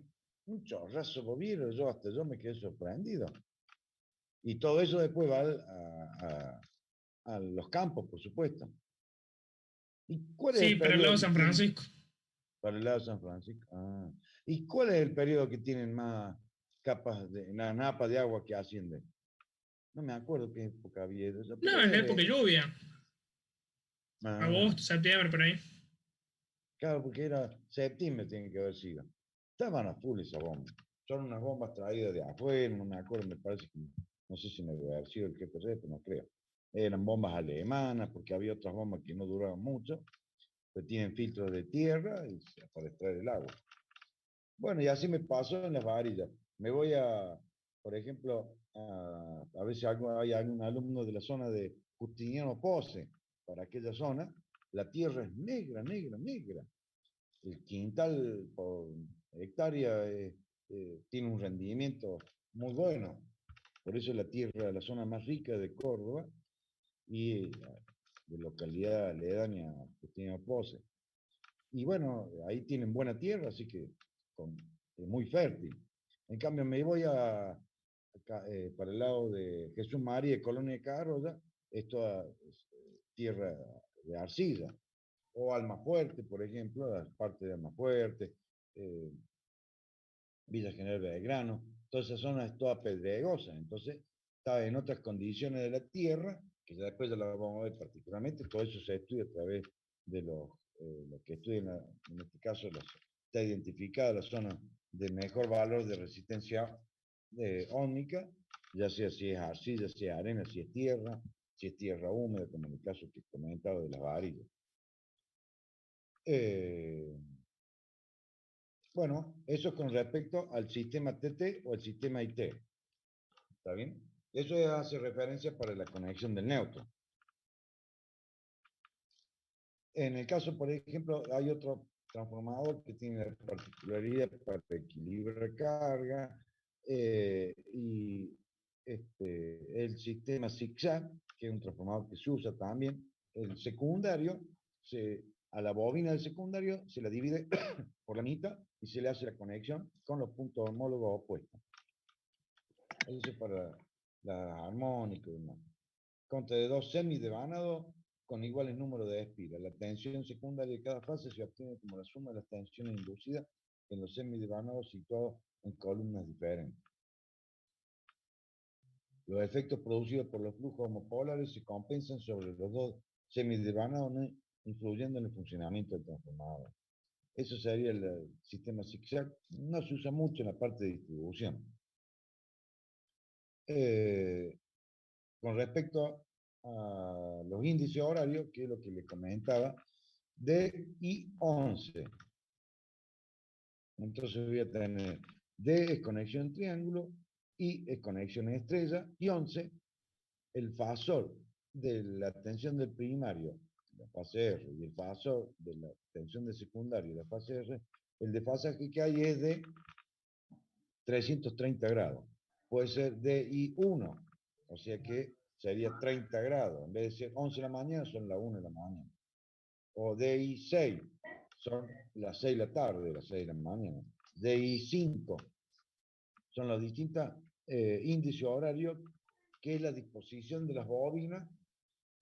un chorrazo bovino, yo me quedé sorprendido. Y todo eso después va a los campos, por supuesto. ¿Y cuál es el Sí, para el lado periodo de que San tienen Francisco. para el lado de San Francisco? Ah. ¿Y cuál es el periodo que tienen más capas de napa de agua que ascienden? No me acuerdo qué época había eso, pero No, en la época de lluvia. ah, Agosto, septiembre, por ahí. claro, porque era septiembre, tiene que haber sido. Estaban a full esas bombas. Son unas bombas traídas de afuera, no me acuerdo, me parece que, no sé si me debe haber sido el jefe de pero no creo. eran bombas alemanas, porque había otras bombas que no duraban mucho, pero tienen filtros de tierra para extraer el agua. Bueno, y así me pasó en las varillas. Me voy por ejemplo, a ver si hay algún alumno de la zona de Justiniano Pose, para aquella zona, la tierra es negra, negra, negra. El quintal por hectárea tiene un rendimiento muy bueno. Por eso la tierra, la zona más rica de Córdoba y de localidad aledaña a Justiniano Pose. Y bueno, ahí tienen buena tierra, así que muy fértil. En cambio, me voy para el lado de Jesús María y Colonia de Carroya, esto es tierra de arcilla. O Almafuerte, por ejemplo, la parte de Almafuerte, Villa General Belgrano, toda esa zona es toda pedregosa, entonces está en otras condiciones de la tierra, que ya después ya la vamos a ver particularmente, todo eso se estudia a través de lo que estudian, en este caso está identificada la zona de mejor valor de resistencia ómnica, ya sea si es arcilla, si es arena, si es tierra húmeda, como en el caso que he comentado de las varillas. Bueno, eso con respecto al sistema TT o el sistema IT. ¿Está bien? Eso hace referencia para la conexión del neutro. En el caso, por ejemplo, hay otro transformador que tiene la particularidad para equilibrar carga y el sistema zigzag, que es un transformador que se usa también. El secundario, a la bobina del secundario se la divide por la mitad y se le hace la conexión con los puntos homólogos opuestos. Eso es para la armónica y demás. Consta de dos semidevanados con iguales números de espiras. La tensión secundaria de cada fase se obtiene como la suma de las tensiones inducidas en los semidevanados situados en columnas diferentes. Los efectos producidos por los flujos homopolares se compensan sobre los dos semidevanados, influyendo en el funcionamiento del transformador. Eso sería el sistema zigzag. No se usa mucho en la parte de distribución. Con respecto a los índices horarios, que es lo que les comentaba, D y 11. Entonces voy a tener D es conexión triángulo, I es conexión estrella, y 11, el fasor de la tensión del primario, la fase R, y el fasor de la tensión del secundario, la fase R, el desfasaje que hay es de 330 grados. Puede ser DI1, o sea que sería 30 grados. En vez de ser 11 de la mañana, son las 1 de la mañana. O DI6, son las 6 de la tarde, las 6 de la mañana. DI5, son los distintos índices horarios, que es la disposición de las bobinas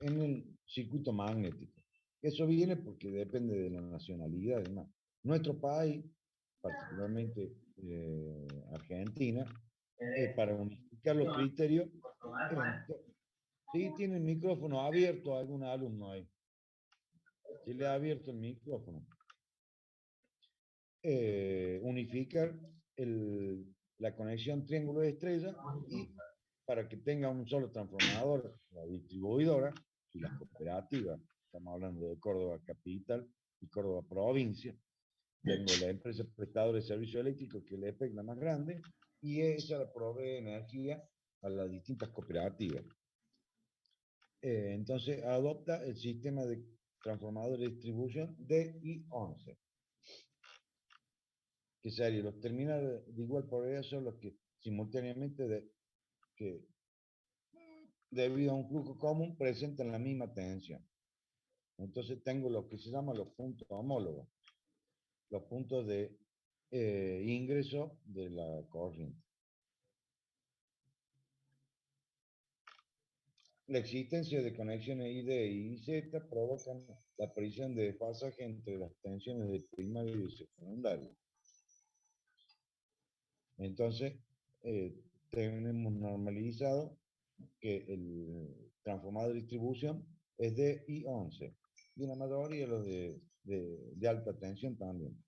en el circuito magnético. Eso viene porque depende de la nacionalidad, además. Nuestro país, particularmente Argentina, para unificar los criterios, sí tiene el micrófono abierto a algún alumno ahí. Sí le ha abierto el micrófono. Unificar la conexión triángulo de estrella y para que tenga un solo transformador, la distribuidora y las cooperativas. Estamos hablando de Córdoba Capital y Córdoba Provincia. Tengo la empresa prestadora de servicio eléctrico, que es la EPEC, la más grande, y ella provee energía a las distintas cooperativas. Entonces adopta el sistema de transformador de distribución DI11, que sería los terminales de igual polaridad son los que simultáneamente que debido a un flujo común presentan la misma tensión. Entonces tengo lo que se llama los puntos homólogos, los puntos de ingreso de la corriente. La existencia de conexiones ID y IZ provocan la aparición de desfasaje entre las tensiones de primario y secundario. Entonces, tenemos normalizado que el transformador de distribución es de I11 y la mayoría los de alta tensión también.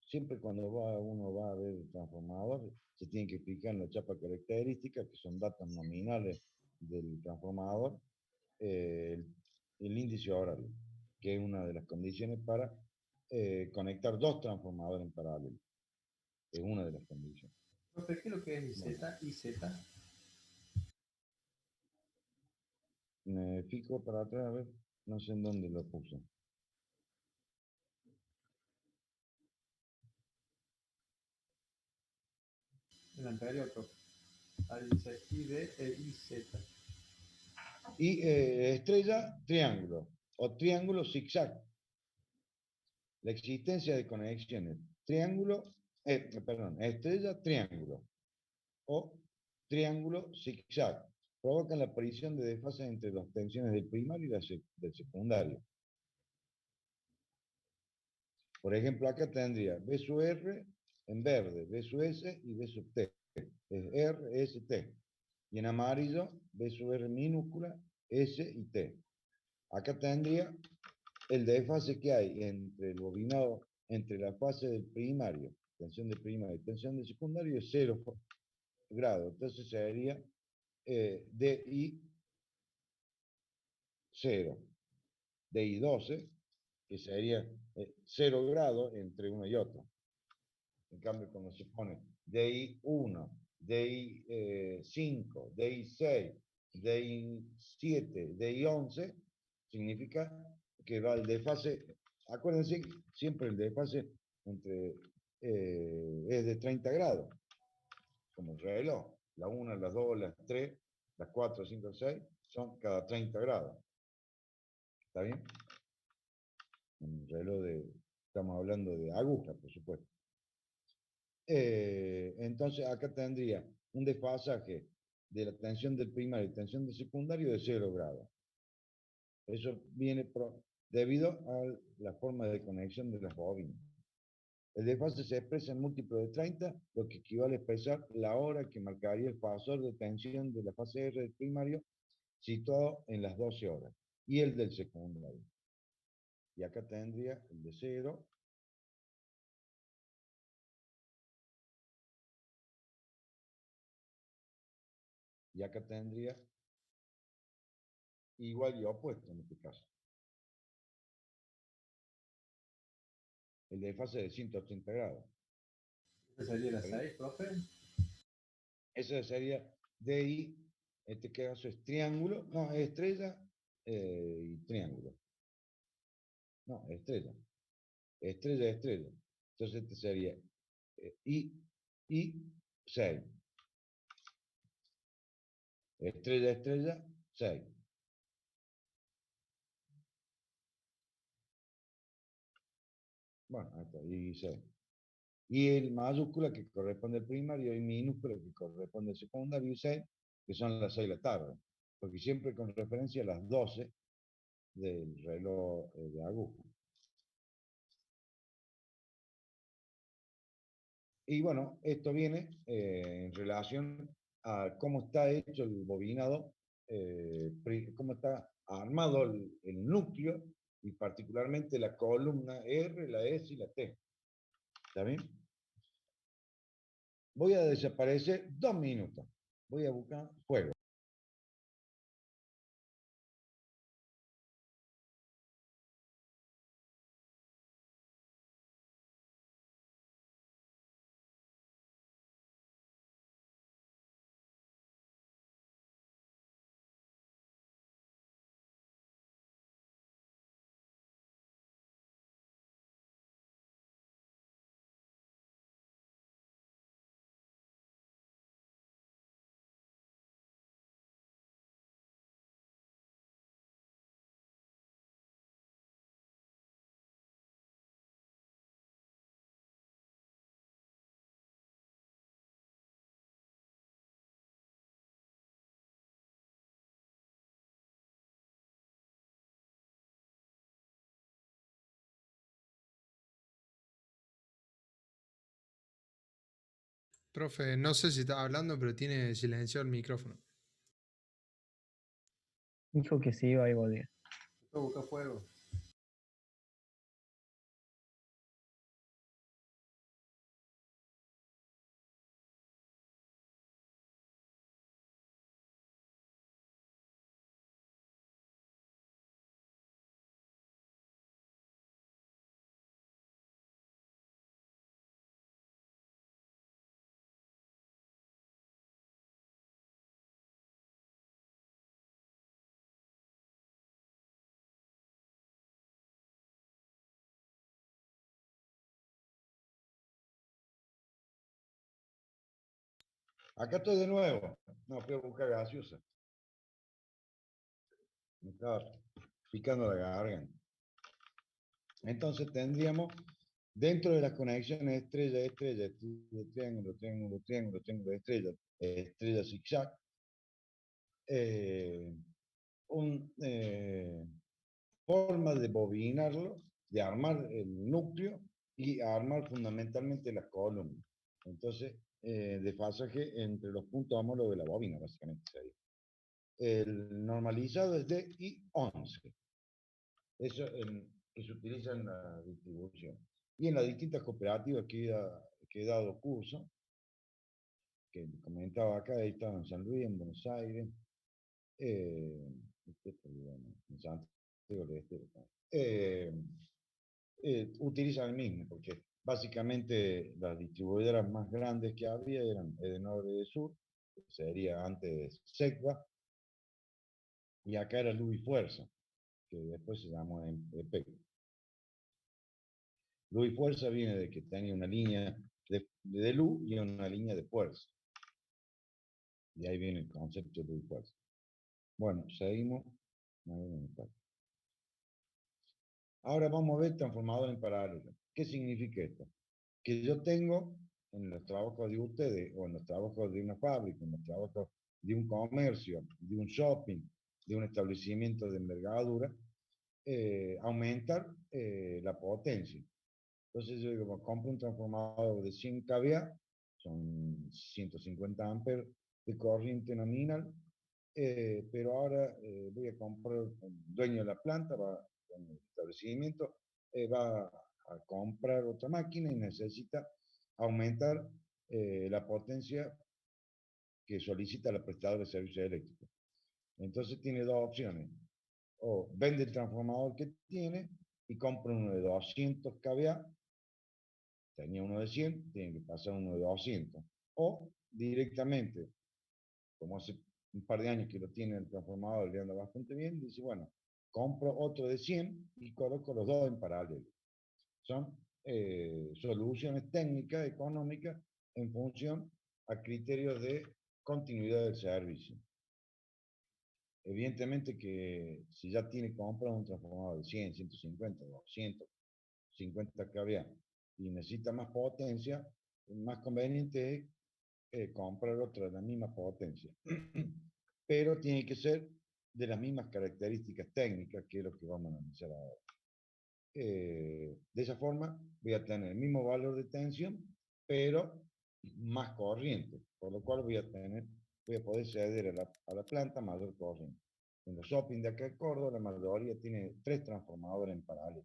Siempre cuando uno va a ver el transformador, se tiene que explicar en la chapa característica, que son datos nominales del transformador el índice horario, que es una de las condiciones para conectar dos transformadores en paralelo. Es una de las condiciones. Profe, ¿qué es lo que es Bueno. IZ? IZ. Me fijo para atrás, a ver, no sé en dónde lo puse. El anterior, profe. Ahí dice ID e IZ. Y estrella, triángulo, o triángulo zigzag. La existencia de conexiones, triángulo, perdón, estrella, triángulo, o triángulo zigzag, provocan la aparición de desfases entre las tensiones del primario y del secundario. Por ejemplo, acá tendría B sub R en verde, B sub S y B sub T. Es R, S, T. Y en amarillo, B sub R minúscula, S y T. Acá tendría el desfase que hay entre el bobinado, entre la fase del primario, tensión del primario y tensión del secundario, es 0 grados. Entonces sería DI 0, DI 12, que sería 0 grados entre uno y otro. En cambio, cuando se pone DI 1, DI 5, DI 6, DI 7, DI 11, significa que va el desfase. Acuérdense, siempre el desfase entre, es de 30 grados, como el reloj. La 1, las 2, las 3, las 4, 5, 6, son cada 30 grados. ¿Está bien? En el reloj estamos hablando de aguja, por supuesto. Entonces acá tendría un desfasaje de la tensión del primario y tensión del secundario de 0 grados. Eso viene debido a la forma de conexión de las bobinas. El desfase se expresa en múltiplo de 30, lo que equivale a expresar la hora que marcaría el fasor de tensión de la fase R del primario situado en las 12 horas y el del secundario. Y acá tendría el de 0. Y acá tendría igual y opuesto en este caso. El desfase de 180 grados. ¿Esta sería la 6, profe? Esa sería DI, en este caso es triángulo, no, es estrella y triángulo. No, estrella. Estrella, estrella. Entonces este sería I 6. Estrella, estrella, 6. Bueno, ahí está, I 6. Y el mayúscula que corresponde al primario y minúscula que corresponde al secundario y 6, que son las 6 de la tarde. Porque siempre con referencia a las 12 del reloj de aguja. Y bueno, esto viene en relación a cómo está hecho el bobinado, cómo está armado el núcleo y particularmente la columna R, la S y la T. ¿Está bien? Voy a desaparecer 2 minutos. Voy a buscar fuego. Profe, no sé si está hablando, pero tiene silenciado el micrófono. Dijo que se iba y volvía. Fue a buscar fuego. Acá estoy de nuevo. No, fui a buscar gaseosa. Me estaba picando la garganta. Entonces tendríamos dentro de las conexiones estrella, estrella, estrella, triángulo, triángulo, triángulo, triángulo, estrella, estrella zigzag, un, forma de bobinarlo, de armar el núcleo y armar fundamentalmente las columnas. Entonces, desfasaje entre los puntos homólogos de la bobina, básicamente sería. El normalizado es de I11. Eso que se utiliza en la distribución. Y en las distintas cooperativas que he dado curso, que comentaba acá, he estado en San Luis, en Buenos Aires, en Santiago del Este, utilizan el mismo, porque básicamente las distribuidoras más grandes que había eran Edenor y Edesur, que sería antes SECBA, y acá era Luz y Fuerza, que después se llamó EPEC. Luz y Fuerza viene de que tenía una línea de luz y una línea de fuerza. Y ahí viene el concepto de luz y fuerza. Bueno, seguimos. Ahora vamos a ver transformador en paralelo. ¿Qué significa esto? Que yo tengo en los trabajos de ustedes, o en los trabajos de una fábrica, en los trabajos de un comercio, de un shopping, de un establecimiento de envergadura, aumentar la potencia. Entonces yo digo, bueno, compro un transformador de 100 kVA, son 150 amperes de corriente nominal, pero ahora voy a comprar, el dueño de la planta, en el establecimiento, va a comprar otra máquina y necesita aumentar la potencia que solicita la prestadora de servicios eléctricos. Entonces tiene dos opciones. O vende el transformador que tiene y compra uno de 200 kVA, tenía uno de 100, tiene que pasar uno de 200. O directamente, como hace un par de años que lo tiene el transformador, le anda bastante bien, dice, bueno, compro otro de 100 y coloco los dos en paralelo. Son soluciones técnicas, económicas, en función a criterios de continuidad del servicio. Evidentemente que si ya tiene comprado un transformador de 100, 150, 250 kVA y necesita más potencia, más conveniente es comprar otro de la misma potencia. Pero tiene que ser de las mismas características técnicas, que es lo que vamos a analizar ahora. De esa forma voy a tener el mismo valor de tensión, pero más corriente, por lo cual voy a poder ceder a la planta mayor corriente. En los shopping de acá en Córdoba, la mayoría tiene 3 transformadores en paralelo.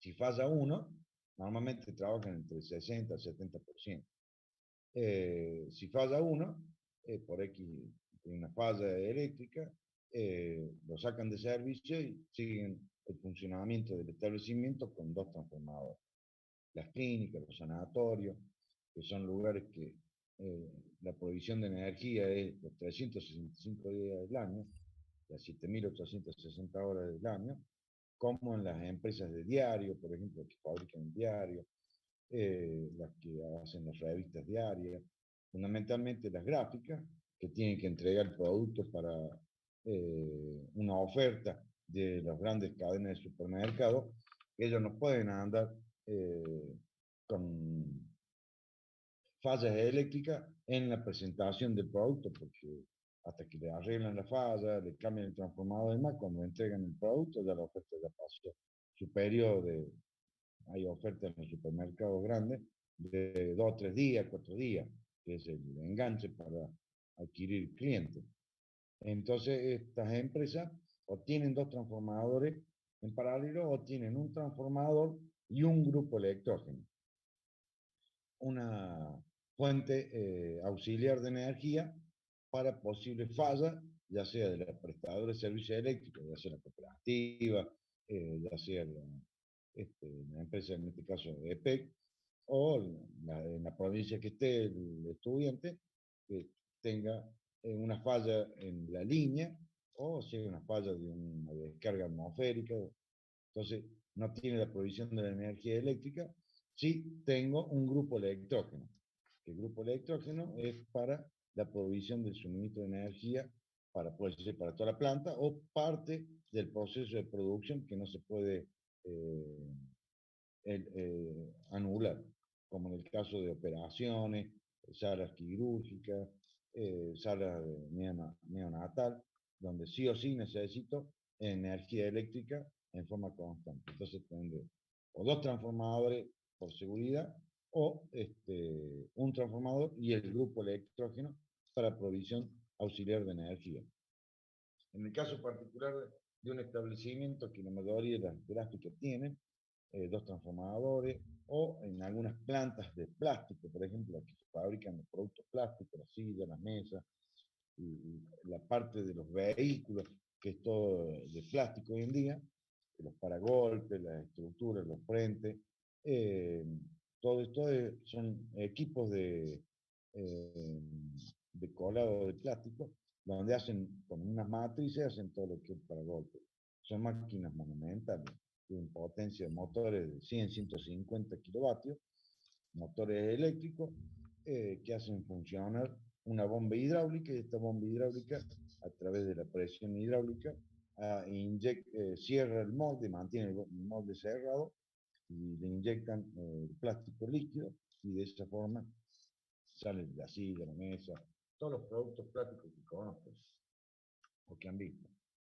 Si falla uno, normalmente trabajan entre 60 y 70%. Si falla uno, por X, una falla eléctrica, lo sacan de servicio y siguen el funcionamiento del establecimiento con 2 transformadores. Las clínicas, los sanatorios, que son lugares que la provisión de energía es los 365 días del año, las 7.860 horas del año, como en las empresas de diario, por ejemplo, que fabrican diarios, las que hacen las revistas diarias, fundamentalmente las gráficas, que tienen que entregar productos para una oferta de las grandes cadenas de supermercados. Ellos no pueden andar con fallas eléctricas en la presentación del producto, porque hasta que le arreglan la falla, le cambian el transformador y demás, cuando entregan el producto ya la oferta ya pasó su periodo de, hay ofertas en los supermercados grandes de 2, 3 días, 4 días, que es el enganche para adquirir clientes. Entonces estas empresas o tienen 2 transformadores en paralelo o tienen un transformador y un grupo electrógeno. Una fuente auxiliar de energía para posibles fallas, ya sea de la prestadora de servicios eléctricos, ya sea la cooperativa, ya sea la empresa, en este caso EPEC, o en la provincia que esté el estudiante, que tenga una falla en la línea, o sea una falla de una descarga atmosférica. Entonces, no tiene la provisión de la energía eléctrica. Sí tengo un grupo electrógeno, El grupo electrógeno es para la provisión del suministro de energía puede ser para toda la planta o parte del proceso de producción que no se puede eh, anular, como en el caso de operaciones, salas quirúrgicas, salas de neonatal, donde sí o sí necesito energía eléctrica en forma constante. Entonces tendré o dos transformadores por seguridad o un transformador y el grupo electrógeno para provisión auxiliar de energía. En el caso particular de un establecimiento que la mayoría de las gráficas tienen, dos transformadores, o en algunas plantas de plástico, por ejemplo, que fabrican los productos plásticos, las sillas, las mesas, y la parte de los vehículos, que es todo de plástico hoy en día, los paragolpes, las estructuras, los frentes, todo esto son equipos de colado de plástico, donde hacen con unas matrices, hacen todo lo que es paragolpe. Son máquinas monumentales, tienen potencia de motores de 100, 150 kilovatios, motores eléctricos que hacen funcionar una bomba hidráulica, y esta bomba hidráulica, a través de la presión hidráulica, cierra el molde, mantiene el molde cerrado, y le inyectan plástico líquido, y de esa forma sale la silla, la mesa, todos los productos plásticos que conozco o que han visto.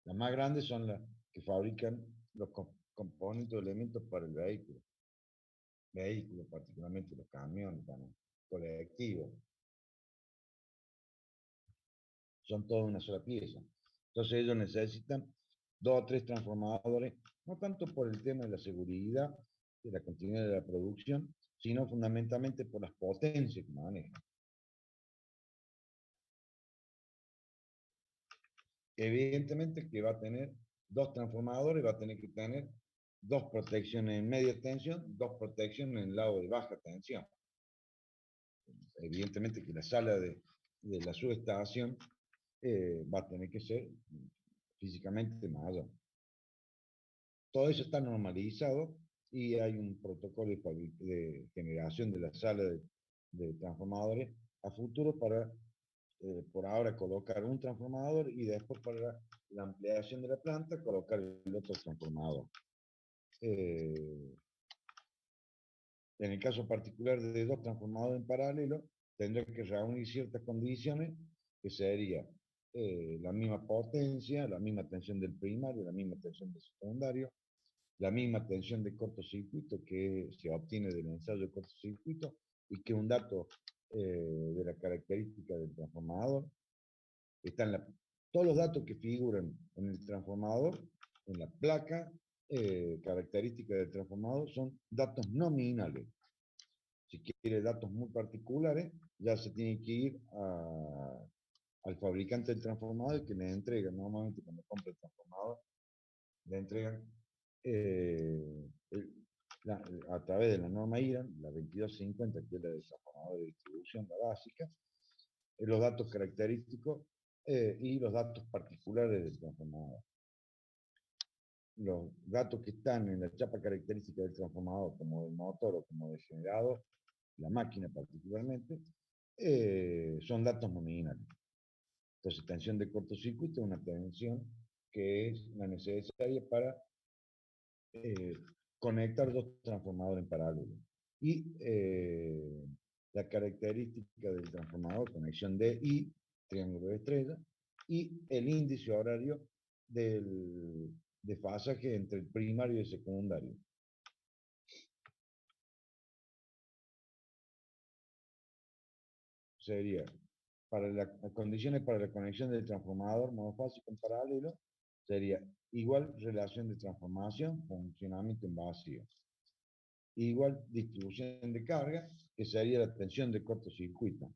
Las más grandes son las que fabrican los componentes o elementos para el vehículo, particularmente los camiones, también, colectivos. Son toda una sola pieza. Entonces ellos necesitan 2 o 3 transformadores, no tanto por el tema de la seguridad, de la continuidad de la producción, sino fundamentalmente por las potencias que manejan. Evidentemente que va a tener 2 transformadores, va a tener que tener 2 protecciones en media tensión, 2 protecciones en el lado de baja tensión. Evidentemente que la sala de la subestación va a tener que ser físicamente mayor. Todo eso está normalizado y hay un protocolo de generación de la sala de transformadores a futuro para, por ahora, colocar un transformador y después para la ampliación de la planta colocar el otro transformador. En el caso particular de 2 transformadores en paralelo, tendrá que reunir ciertas condiciones, que sería la misma potencia, la misma tensión del primario, la misma tensión del secundario, la misma tensión de cortocircuito que se obtiene del ensayo de cortocircuito, y que un dato de la característica del transformador, todos los datos que figuran en el transformador, en la placa característica del transformador, son datos nominales. Si quiere datos muy particulares, ya se tiene que ir al fabricante del transformador, que le entrega, normalmente cuando compra el transformador, le entregan a través de la norma IRAN, la 2250, que es la del transformador de distribución, la básica, los datos característicos y los datos particulares del transformador. Los datos que están en la chapa característica del transformador, como del motor o como del generador, la máquina particularmente, son datos nominales. Entonces, tensión de cortocircuito es una tensión que es la necesaria para conectar 2 transformadores en paralelo. Y la característica del transformador, conexión de I, triángulo de estrella, y el índice horario del desfasaje entre el primario y el secundario. Sería, para las condiciones para la conexión del transformador monofásico en paralelo, sería igual relación de transformación, funcionamiento en vacío. Igual distribución de carga, que sería la tensión de cortocircuito.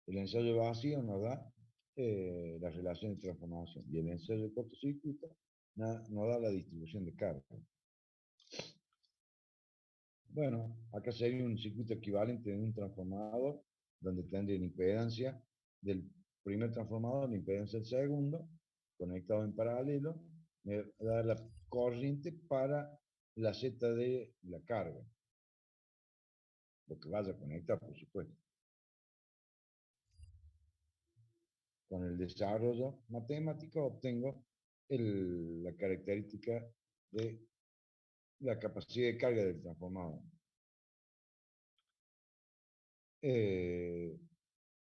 El ensayo de vacío nos da la relación de transformación, y el ensayo de cortocircuito nos da la distribución de carga. Bueno, acá sería un circuito equivalente de un transformador, donde tendría la impedancia del primer transformador, la impedancia del segundo, conectado en paralelo, me da la corriente para la Z de la carga. lo que vaya a conectar, por supuesto. Con el desarrollo matemático obtengo la característica de la capacidad de carga del transformador.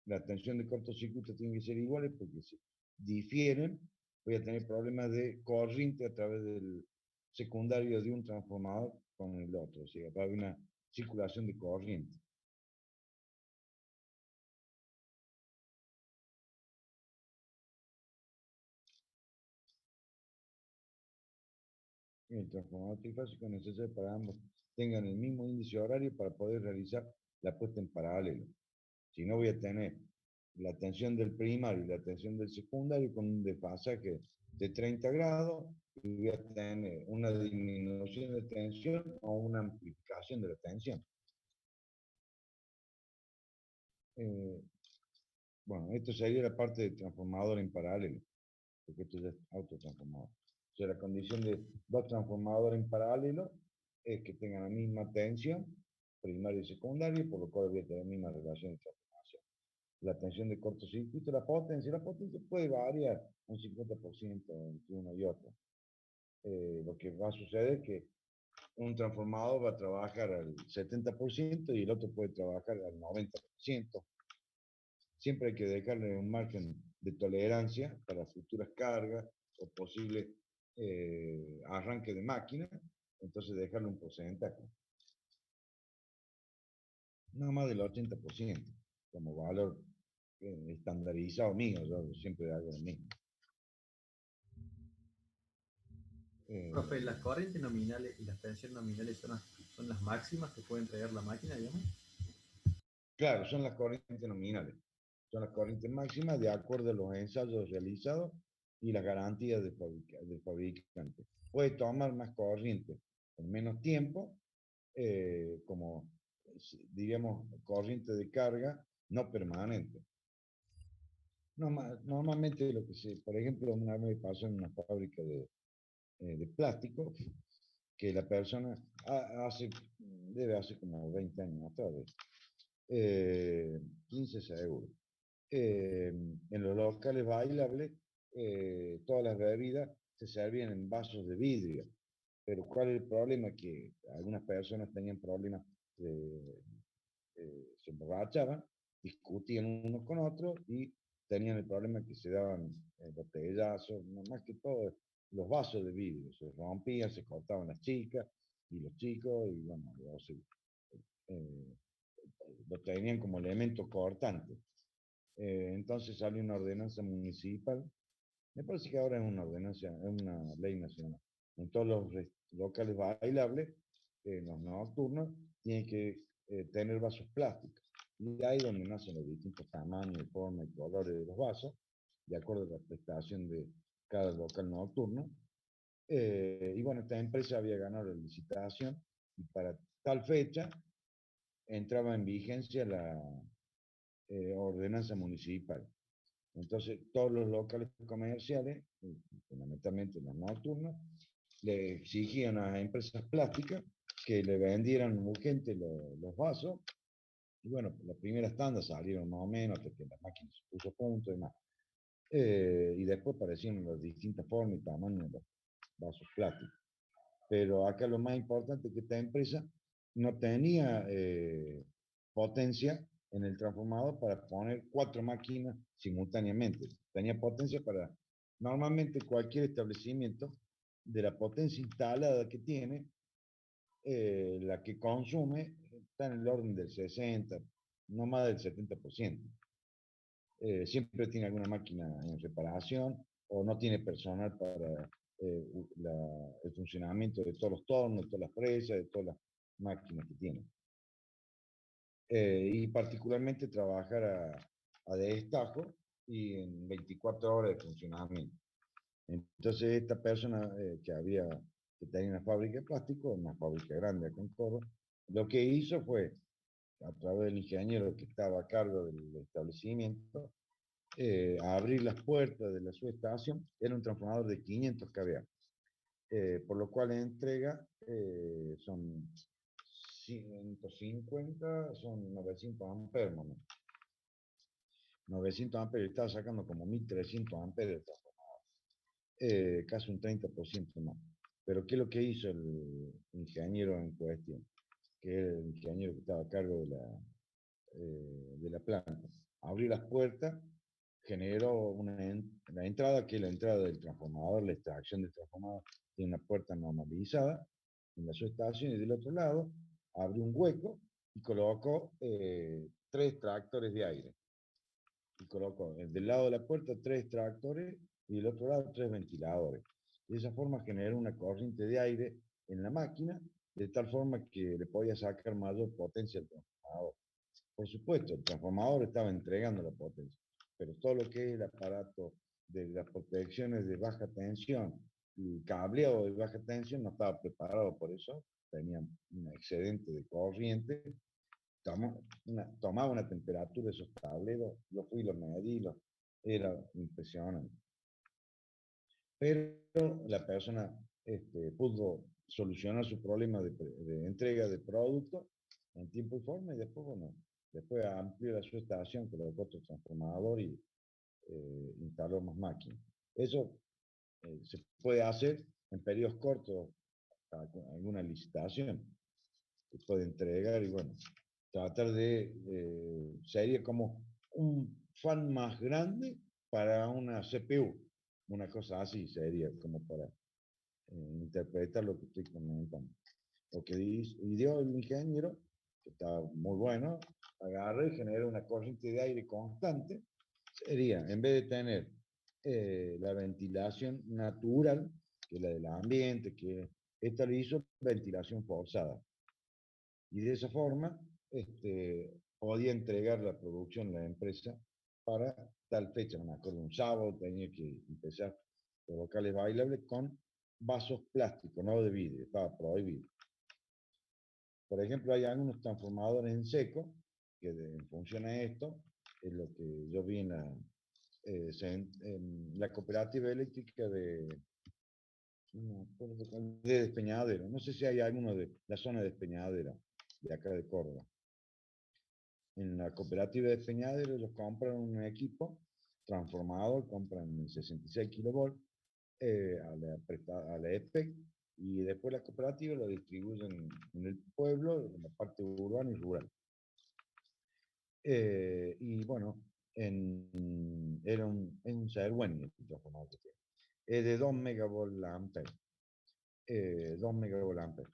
La tensión de cortocircuito tiene que ser iguales porque si difieren, voy a tener problemas de corriente a través del secundario de un transformador con el otro, o sea, va a haber una circulación de corriente. El transformador trifásico es necesario para ambos tengan el mismo índice horario para poder realizar la puesta en paralelo. Si no, voy a tener la tensión del primario y la tensión del secundario con un desfasaje de 30 grados y voy a tener una disminución de tensión o una amplificación de la tensión. Bueno, esto sería la parte de transformador en paralelo, porque esto ya es autotransformador. O sea, la condición de dos transformadores en paralelo es que tengan la misma tensión, primario y secundario, por lo cual voy a tener la misma relación de transformación. La tensión de cortocircuito, la potencia puede variar un 50% entre uno y otro. Lo que va a suceder es que un transformador va a trabajar al 70% y el otro puede trabajar al 90%. Siempre hay que dejarle un margen de tolerancia para futuras cargas o posible arranque de máquina, entonces dejarle un porcentaje. No más del 80% como valor estandarizado mío, yo siempre hago lo mismo. Profe, las corrientes nominales y las tensiones nominales son las máximas que puede entregar la máquina, digamos. Claro, son las corrientes nominales. Son las corrientes máximas de acuerdo a los ensayos realizados y las garantías del fabricante. Puede tomar más corriente en menos tiempo, como diríamos corriente de carga no permanente. Normalmente lo que por ejemplo, una vez me pasó en una fábrica de plástico, que la persona debe hacer como 20 años atrás, 15 seguro. En los locales bailables, todas las bebidas se servían en vasos de vidrio. Pero ¿cuál es el problema? Que algunas personas tenían problemas, se emborrachaban, discutían unos con otros y tenían el problema que se daban botellazos, más que todo los vasos de vidrio, se rompían, se cortaban las chicas y los chicos, y bueno, eh, lo tenían como elemento cortante. Entonces salió una ordenanza municipal, me parece que ahora es una ordenanza, es una ley nacional. En todos los locales bailables, los nocturnos, tienen que tener vasos plásticos. Y ahí donde nacen los distintos tamaños, formas y colores de los vasos, de acuerdo a la prestación de cada local nocturno. Y bueno, esta empresa había ganado la licitación y para tal fecha entraba en vigencia la ordenanza municipal. Entonces, todos los locales comerciales, fundamentalmente los nocturnos, le exigían a las empresas plásticas que le vendieran urgente los vasos. Y bueno, las primeras tandas salieron más o menos, hasta que la máquina se puso a punto y demás. Y después aparecieron las distintas formas y tamaños de los vasos plásticos. Pero acá lo más importante es que esta empresa no tenía potencia en el transformador para poner 4 máquinas simultáneamente. Tenía potencia para, normalmente cualquier establecimiento, de la potencia instalada que tiene, la que consume está en el orden del 60, no más del 70%. Siempre tiene alguna máquina en reparación o no tiene personal para el funcionamiento de todos los tornos, de todas las presas, de todas las máquinas que tiene. Y particularmente trabajar a destajo y en 24 horas de funcionamiento. Entonces esta persona que tenía una fábrica de plástico, una fábrica grande acá en Córdoba, lo que hizo fue, a través del ingeniero que estaba a cargo del establecimiento, abrir las puertas de la subestación. Era un transformador de 500 kVA, por lo cual en entrega son 150 son 900 amperes, más o menos. 900 amperes, estaba sacando como 1300 amperes, casi un 30% más. Pero ¿qué es lo que hizo el ingeniero en cuestión? Que era el ingeniero que estaba a cargo de la planta. Abrió las puertas, generó la entrada, que es la entrada del transformador, la extracción del transformador, tiene una puerta normalizada en la subestación, y del otro lado abrió un hueco y colocó 3 tractores de aire. Y colocó del lado de la puerta 3 tractores y del otro lado 3 ventiladores. De esa forma generó una corriente de aire en la máquina, de tal forma que le podía sacar mayor potencia al transformador. Por supuesto, el transformador estaba entregando la potencia, pero todo lo que es el aparato de las protecciones de baja tensión, el cableado de baja tensión no estaba preparado, por eso tenía un excedente de corriente. Tomaba una temperatura de esos tableros, lo fui y lo medí, era impresionante. Pero la persona pudo solucionar su problema de entrega de producto en tiempo y forma, y después, bueno, después amplió la subestación, colocó otro transformador y instaló más máquinas. Eso se puede hacer en periodos cortos, alguna licitación, se puede entregar y bueno, tratar sería como un fan más grande para una CPU, una cosa así sería como para interpretar lo que estoy comentando. Lo que dio el ingeniero, que está muy bueno, agarra y genera una corriente de aire constante, sería, en vez de tener la ventilación natural, que es la del ambiente, que esta le hizo ventilación forzada. Y de esa forma podía entregar la producción a la empresa para tal fecha. Me acuerdo, un sábado tenía que empezar los locales bailables con vasos plásticos, no de vidrio, estaba prohibido. Por ejemplo, hay algunos transformadores en seco que funciona esto, es lo que yo vi en la cooperativa eléctrica de Despeñadero. No sé si hay alguno de la zona de Despeñadero, de acá de Córdoba. En la cooperativa de Despeñadero ellos compran un equipo transformador, compran 66 kilovolts a la EPEC, y después la cooperativa lo distribuyen en el pueblo, en la parte urbana y rural. Y bueno, era un Serweni el transformador que tiene. Es de 2 megavolts amperes. 2 megavolts amperes.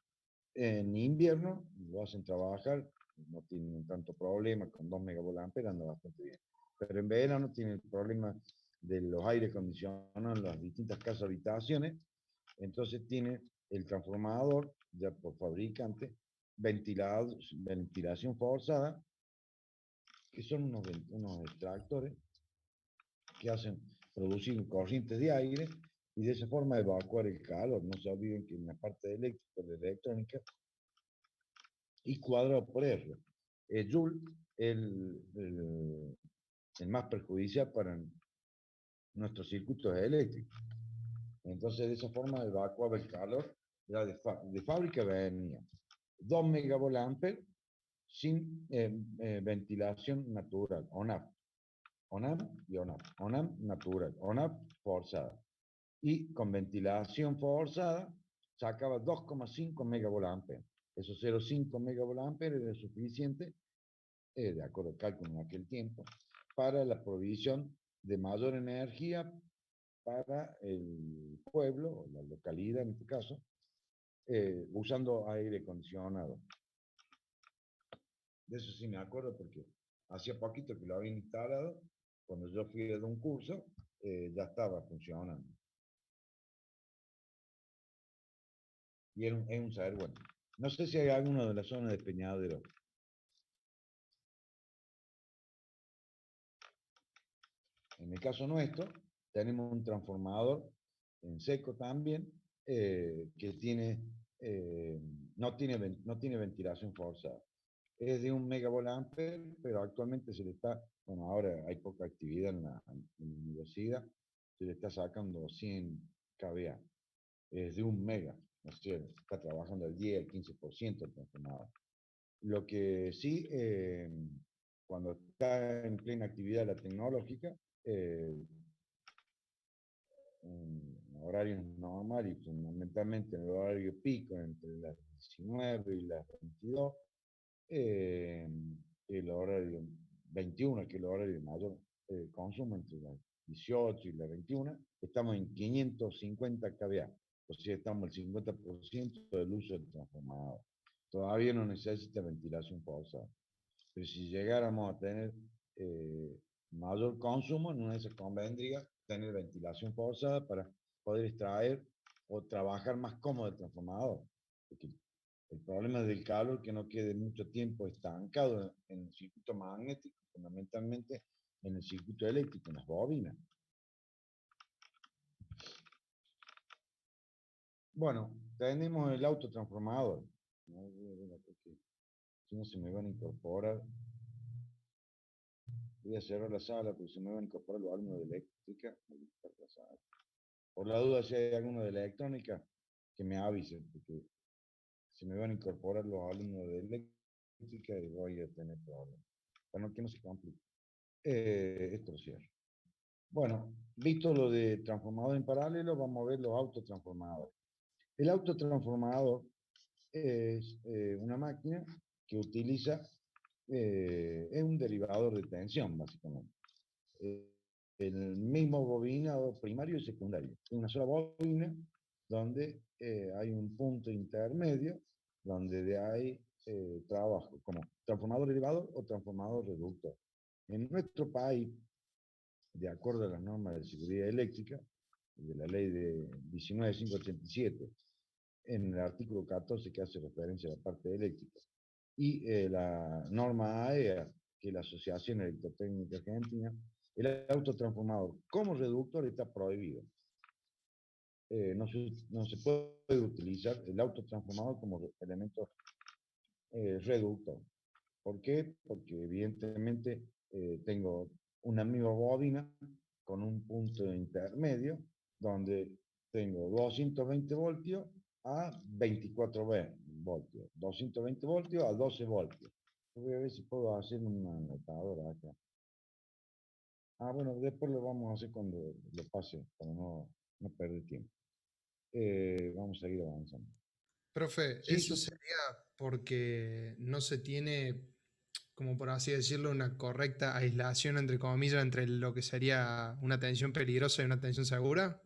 En invierno lo hacen trabajar, no tienen tanto problema, con 2 megavolts amperes anda bastante bien. Pero en verano tienen el problema de los aire acondicionados en las distintas casas habitaciones, entonces tiene el transformador, ya por fabricante, ventilación forzada, que son unos extractores que hacen producir corrientes de aire y de esa forma evacuar el calor. No se olviden que en la parte eléctrica, de electrónica, y cuadrado por R. El Joule es el más perjudicial para nuestros circuitos eléctricos. Entonces, de esa forma evacuaba el calor, ya de fábrica venía 2 megavolts amperes sin ventilación natural, ONAP. ONAP y ONAP. ONAP natural, ONAP forzada. Y con ventilación forzada sacaba 2,5 megavolts amperes. Esos 0,5 megavolts amperes era suficiente, de acuerdo al cálculo en aquel tiempo, para la provisión de mayor energía para el pueblo, o la localidad en este caso, usando aire acondicionado. De eso sí me acuerdo porque hacía poquito que lo habían instalado, cuando yo fui de un curso, ya estaba funcionando. Y es un saber bueno. No sé si hay alguno de la zona de Peñadero. En el caso nuestro, tenemos un transformador en seco también, que no tiene ventilación forzada. Es de 1 megavolt amper, pero actualmente se le está, bueno, ahora hay poca actividad en la universidad, se le está sacando 100 kVA. Es de 1 mega, no sé, está trabajando al 10, al 15% el transformador. Lo que sí, cuando está en plena actividad la tecnológica, en horarios normales y fundamentalmente en el horario pico entre las 19 y las 22, el horario 21, que es el horario de mayor consumo entre las 18 y las 21, estamos en 550 kVA, o sea, estamos al 50% del uso del transformador. Todavía no necesita ventilación forzada. Pero si llegáramos a tener mayor consumo, no se convendría tener ventilación forzada para poder extraer o trabajar más cómodo el transformador. Porque el problema del calor que no quede mucho tiempo estancado en el circuito magnético, fundamentalmente en el circuito eléctrico, en las bobinas. Bueno, tenemos el autotransformador. Si no se me van a incorporar. Voy a cerrar la sala porque se me van a incorporar los alumnos de eléctrica. Por la duda, si hay alguno de electrónica, que me avisen, porque se me van a incorporar los alumnos de eléctrica y voy a tener problemas. Para que no se complique. Esto lo cierro. Bueno, visto lo de transformador en paralelo, vamos a ver los autotransformadores. El autotransformador es una máquina que utiliza, es un derivador de tensión, básicamente. El mismo bobinado primario y secundario. Es una sola bobina donde hay un punto intermedio donde de ahí trabajo como transformador elevador o transformador reductor. En nuestro país, de acuerdo a las normas de seguridad eléctrica, de la ley de 19.587, en el artículo 14 que hace referencia a la parte eléctrica, y la norma AEA, que es la Asociación Electrotécnica Argentina, el autotransformador como reductor está prohibido. No se puede utilizar el autotransformador como elemento reductor. ¿Por qué? Porque evidentemente tengo una misma bobina con un punto intermedio donde tengo 220 voltios a 24 voltios, 220 voltios a 12 voltios. Voy a ver si puedo hacer una anotadora acá. Bueno, después lo vamos a hacer cuando lo pase, para no perder tiempo. Vamos a seguir avanzando. Profe, Sí, eso sería porque no se tiene, como por así decirlo, una correcta aislación, entre comillas, entre lo que sería una tensión peligrosa y una tensión segura.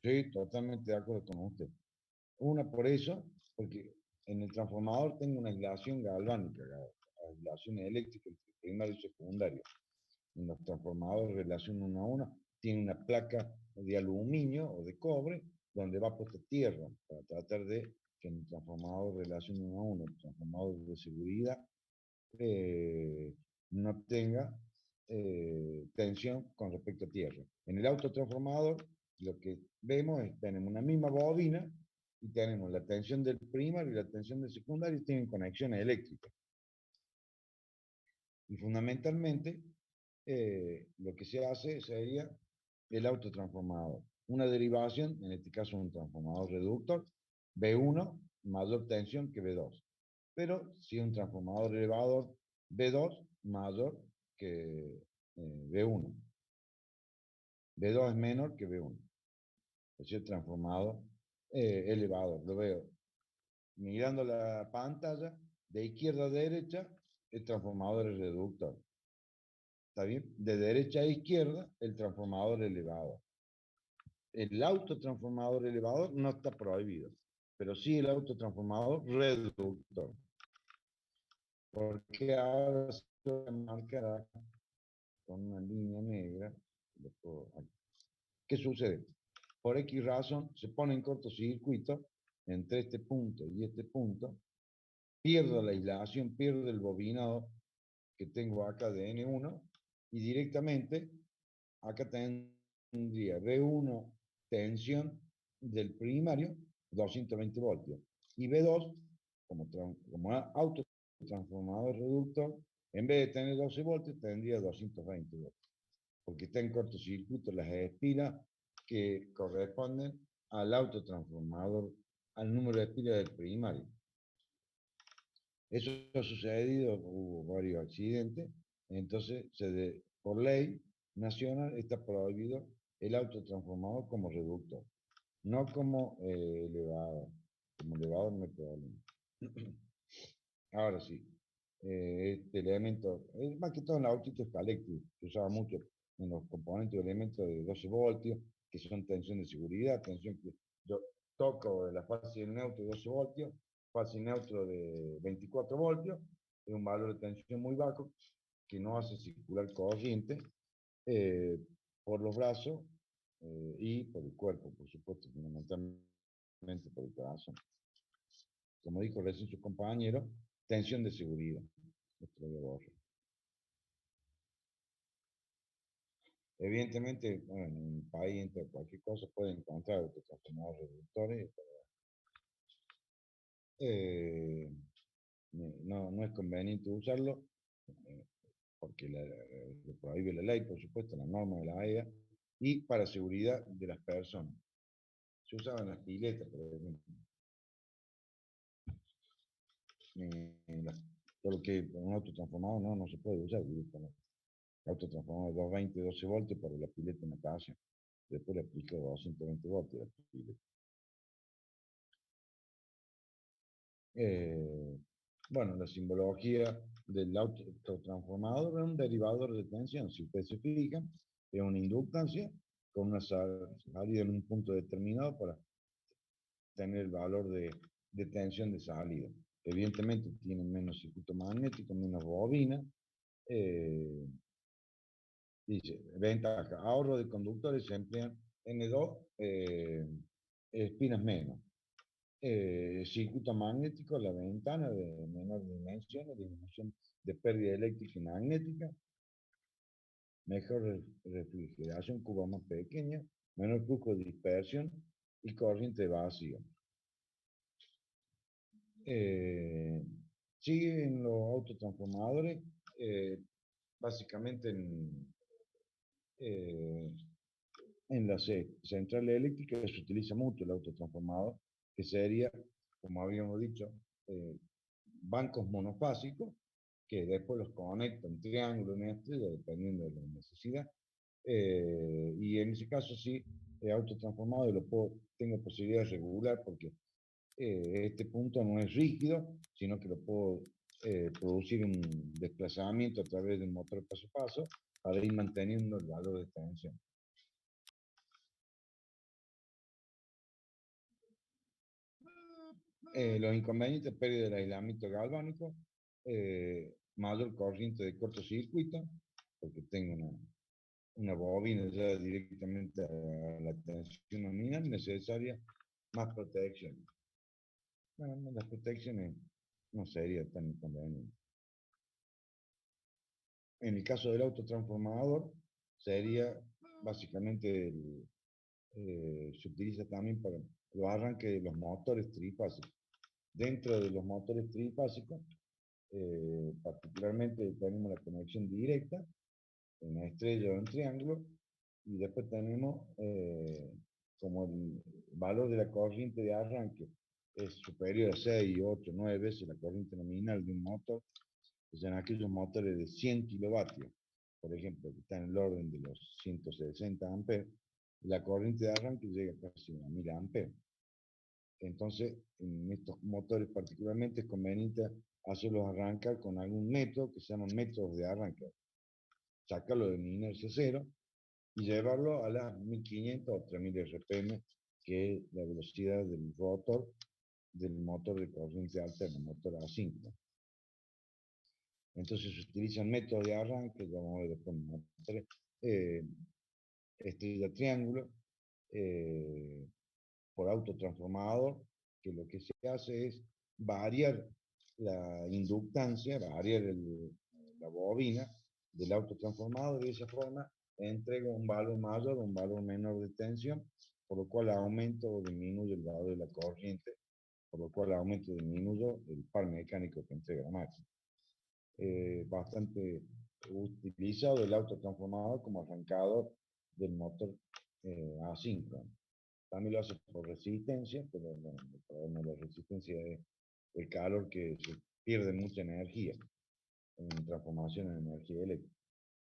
Sí, totalmente de acuerdo con usted. Una por eso, porque en el transformador tengo una aislación galvánica, aislación eléctrica entre primario y secundario. En los transformadores relación 1 a 1 tiene una placa de aluminio o de cobre donde va puesta tierra para tratar de que en el transformador relación 1 a 1, el transformador de seguridad, no tenga tensión con respecto a tierra. En el autotransformador lo que vemos es que tenemos una misma bobina y tenemos la tensión del primario y la tensión del secundario y tienen conexiones eléctricas. Y fundamentalmente lo que se hace sería el autotransformador. Una derivación, en este caso un transformador reductor, B1 mayor tensión que B2. Pero si un transformador elevador, B2 mayor que B1. B2 es menor que B1. Es el transformador elevador. Lo veo mirando la pantalla, de izquierda a derecha, el transformador es reductor. ¿Está bien? De derecha a izquierda, el transformador elevador. El autotransformador elevador no está prohibido, pero sí el autotransformador reductor. Porque ahora se va a marcar acá con una línea negra. ¿Qué sucede? Por X razón se pone en cortocircuito entre este punto y este punto, pierdo la aislación, pierdo el bobinado que tengo acá de N1 y directamente acá tendría B1 tensión del primario 220 voltios y B2 como autotransformador reductor, en vez de tener 12 voltios tendría 220 voltios porque está en cortocircuito las espiras que corresponden al autotransformador, al número de espiras del primario. Eso ha sucedido, hubo varios accidentes, entonces por ley nacional está prohibido el autotransformador como reductor, no como elevador. Como elevador no hay problema. Ahora sí, este elemento, más que todo en la autito escaléctrico, se usaba mucho en los componentes de elementos de 12 voltios, que son tensión de seguridad, tensión que yo toco de la fase del neutro de 12 voltios, fase neutro de 24 voltios, es un valor de tensión muy bajo que no hace circular corriente eh, por los brazos y por el cuerpo, por supuesto, fundamentalmente por el corazón. Como dijo recién su compañero, tensión de seguridad. Esto lo voy a borrar. Evidentemente, bueno, en el país, entre cualquier cosa, pueden encontrar autotransformadores reductores. No es conveniente usarlo, porque lo prohíbe la ley, por supuesto, la norma de la AEA, y para seguridad de las personas. Se usaban las piletas, por ejemplo. Todo lo que un autotransformador no se puede usar directamente. Autotransformador de 220, 12 voltios para la pileta en la casa. Después le aplico 220 voltios a la pileta. Bueno, la simbología del autotransformador es un derivador de tensión. Si ustedes se fijan, es una inductancia con una salida en un punto determinado para tener el valor de tensión de salida. Evidentemente tienen menos circuito magnético, menos bobina. Dice, ventaja, ahorro de conductores, se emplean N2, espinas menos. Circuito magnético, la ventana de menor dimensión, disminución de pérdida eléctrica y magnética, mejor refrigeración, cuba más pequeña, menor flujo de dispersión y corriente vacía. Siguen los autotransformadores, básicamente en la central eléctrica se utiliza mucho el autotransformador, que sería, como habíamos dicho, bancos monofásicos, que después los conectan en triángulo, en estrella, dependiendo de la necesidad. Y en ese caso sí, el autotransformador tengo posibilidad de regular porque este punto no es rígido, sino que lo puedo producir un desplazamiento a través del motor paso a paso para ir manteniendo el valor de tensión. Los inconvenientes, pérdida del aislamiento galvánico, mayor corriente de cortocircuito, porque tengo una bobina ya directamente a la tensión nominal necesaria, más protección. Bueno, las protecciones no sería tan inconveniente. En el caso del autotransformador, sería básicamente se utiliza también para los arranques de los motores trifásicos. Dentro de los motores trifásicos, particularmente tenemos la conexión directa en una estrella o en triángulo, y después tenemos como el valor de la corriente de arranque es superior a 6, 8, 9 veces la corriente nominal de un motor, pues en aquellos motores de 100 kilovatios, por ejemplo, que están en el orden de los 160 amperes, la corriente de arranque llega casi a 1000 amperes. Entonces, en estos motores particularmente es conveniente hacerlos arrancar con algún método que se llaman métodos de arranque. Sacarlo de mi inercia cero y llevarlo a las 1500 o 3000 RPM, que es la velocidad del rotor del motor de corriente alterna, motor asíncrono. Entonces se utilizan métodos de arranque, vamos a ver después, motores, estrella triángulo, por autotransformador, que lo que se hace es variar la inductancia, variar la bobina del autotransformador, de esa forma entrega un valor mayor o un valor menor de tensión, por lo cual aumenta o disminuye el valor de la corriente, por lo cual aumenta o disminuye el par mecánico que entrega la máquina. Bastante utilizado el autotransformador como arrancador del motor asíncrono. También lo hace por resistencia, pero el problema de la resistencia es el calor que se pierde mucha energía en transformación en energía eléctrica,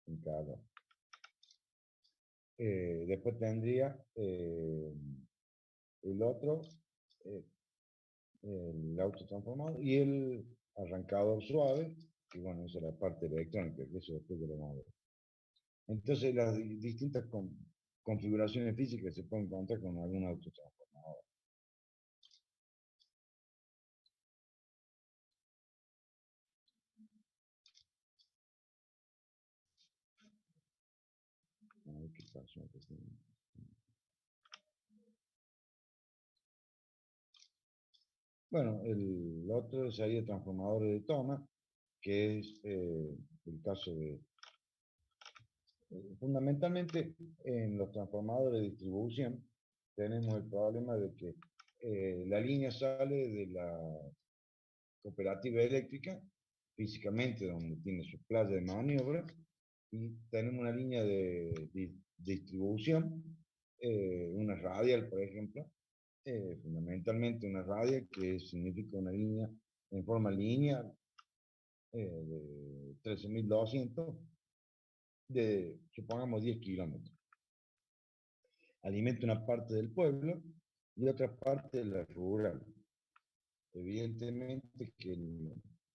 en calor. Después tendría el otro, eh, el autotransformador y el arrancador suave, y bueno, esa es la parte electrónica, que eso después de lo vamos a ver. Entonces las distintas configuraciones físicas se pueden encontrar con algún autotransformador. A ver qué pasó. Bueno, el otro sería transformadores de toma, que es el caso de... fundamentalmente en los transformadores de distribución tenemos el problema de que la línea sale de la cooperativa eléctrica, físicamente donde tiene su playa de maniobra, y tenemos una línea de distribución, una radial, por ejemplo, fundamentalmente una radial que significa una línea en forma lineal de 13.200 de, supongamos, 10 kilómetros. Alimenta una parte del pueblo y otra parte de la rural. Evidentemente que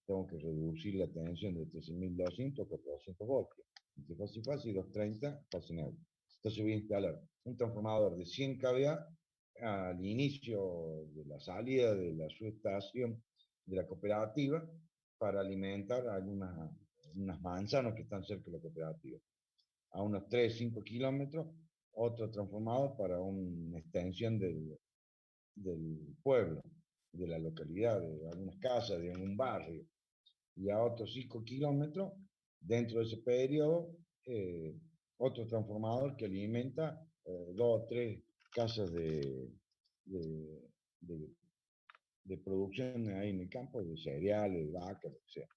tengo que reducir la tensión de 13.200 a 400 voltios. Entre fase y fase y 230 fase neutra. Entonces voy a instalar un transformador de 100 kVA al inicio de la salida de la subestación de la cooperativa para alimentar unas manzanas que están cerca de la cooperativa. A unos 3-5 kilómetros, otro transformador para una extensión del pueblo, de la localidad, de algunas casas, de algún barrio. Y a otros 5 kilómetros, dentro de ese periodo, otro transformador que alimenta 2 o 3 casas de, de producción ahí en el campo, de cereales, de vaca, lo que sea.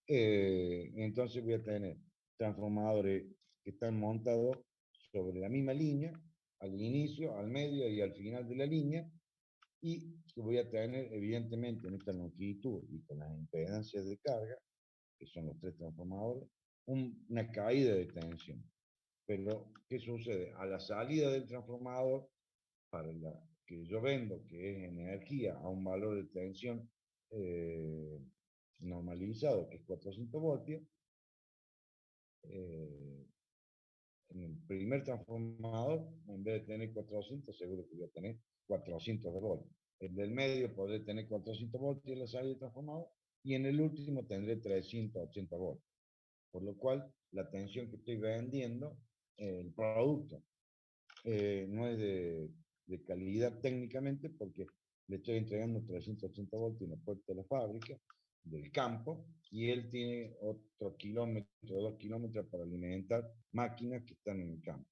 Entonces voy a tener transformadores que están montados sobre la misma línea, al inicio, al medio y al final de la línea, y que voy a tener, evidentemente, en esta longitud y con las impedancias de carga, que son los 3 transformadores, una caída de tensión. Pero, ¿qué sucede? A la salida del transformador, para la que yo vendo, que es energía, a un valor de tensión normalizado, que es 400 voltios, en el primer transformador, en vez de tener 400, seguro que voy a tener 400 de voltios. El del medio podré tener 400 voltios en la salida del transformador, y en el último tendré 380 voltios. Por lo cual, la tensión que estoy vendiendo, el producto, no es de calidad técnicamente, porque le estoy entregando 380 voltios en la puerta de la fábrica, del campo, y él tiene otro kilómetro, 2 kilómetros para alimentar máquinas que están en el campo.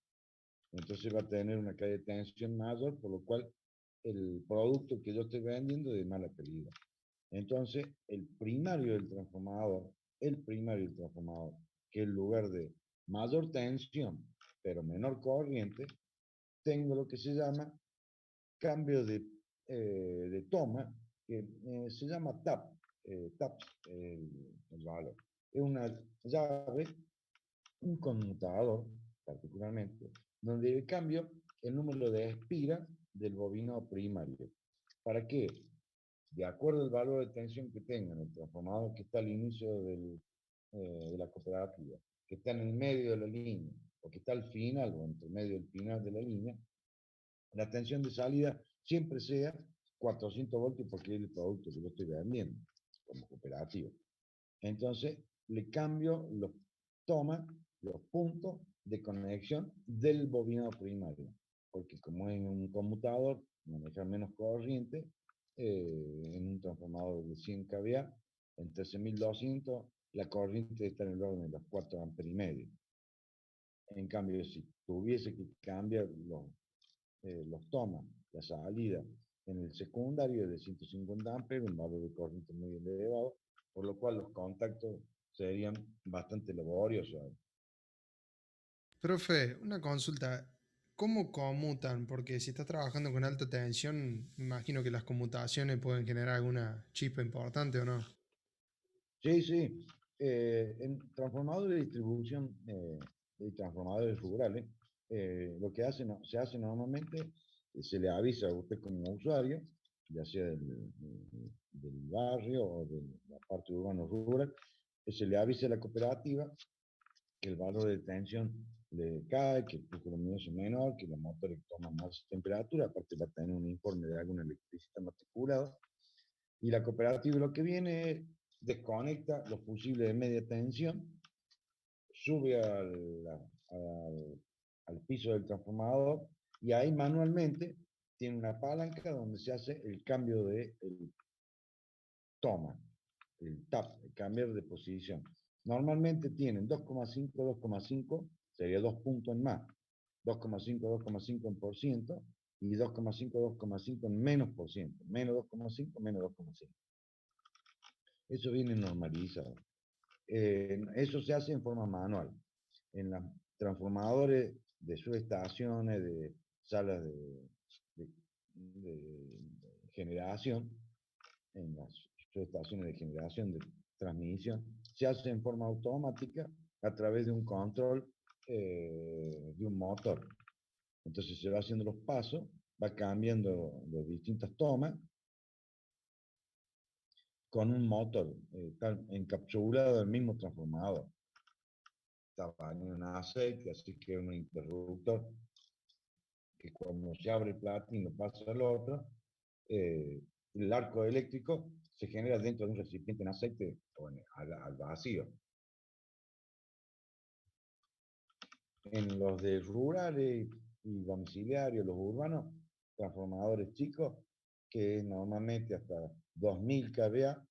Entonces va a tener una caída de tensión mayor, por lo cual el producto que yo estoy vendiendo es de mala calidad. Entonces, el primario del transformador, que es el lugar de mayor tensión, pero menor corriente, tengo lo que se llama cambio de toma, que se llama TAP, TAPS, el valor. Es una llave, un conmutador, particularmente, donde cambio el número de espiras del bobino primario. ¿Para qué? De acuerdo al valor de tensión que tengan, el transformador que está al inicio de la cooperativa, que está en el medio de la línea, o que está al final, o entre medio del final de la línea, la tensión de salida siempre sea 400 voltios, porque es el producto que yo estoy vendiendo como cooperativa. Entonces, le cambio los tomas, los puntos de conexión del bobinado primario, porque como es un conmutador, maneja menos corriente, en un transformador de 100 kVA, en 13.200, la corriente está en el orden de los 4 amperes y medio. En cambio, si tuviese que cambiar los tomas, la salida en el secundario de 150 amperes, un valor de corriente muy elevado, por lo cual los contactos serían bastante laboriosos. Profe, una consulta. ¿Cómo conmutan? Porque si estás trabajando con alta tensión, me imagino que las conmutaciones pueden generar alguna chispa importante, ¿o no? Sí, sí. En transformadores de distribución y transformadores rurales, lo que se hace normalmente, se le avisa a usted como usuario, ya sea del barrio o de la parte urbana o rural, que se le avisa a la cooperativa que el valor de tensión le cae, que el flujo luminoso es menor, que los motores toman más temperatura, aparte va a tener un informe de algún electricista matriculado, y la cooperativa lo que viene es desconecta los fusibles de media tensión, sube al piso del transformador y ahí manualmente tiene una palanca donde se hace el cambio de el toma, el tap, el cambiar de posición. Normalmente tienen 2,5, 2,5, sería 2 puntos en más, 2,5, 2,5 en por ciento y 2,5, 2,5 en menos por ciento, menos 2,5, menos 2,5. Eso viene normalizado. Eso se hace en forma manual. En los transformadores de subestaciones, de salas de generación, en las subestaciones de generación de transmisión, se hace en forma automática a través de un control de un motor. Entonces se va haciendo los pasos, va cambiando las distintas tomas con un motor encapsulado del mismo transformador. Está bañado en aceite, así que un interruptor que cuando se abre el platino pasa al otro, el arco eléctrico se genera dentro de un recipiente en aceite al vacío. En los de rurales y domiciliarios, los urbanos, transformadores chicos, que normalmente hasta 2000 kVA,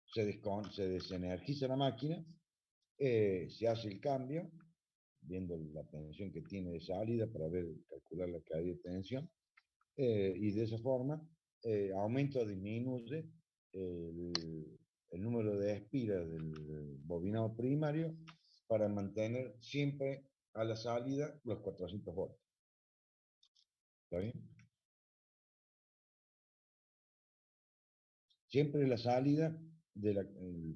se desenergiza la máquina, se hace el cambio, viendo la tensión que tiene de salida para calcular la caída de tensión, y de esa forma aumenta o disminuye el número de espiras del bobinado primario para mantener siempre a la salida los 400 voltios. ¿Está bien? Siempre la salida de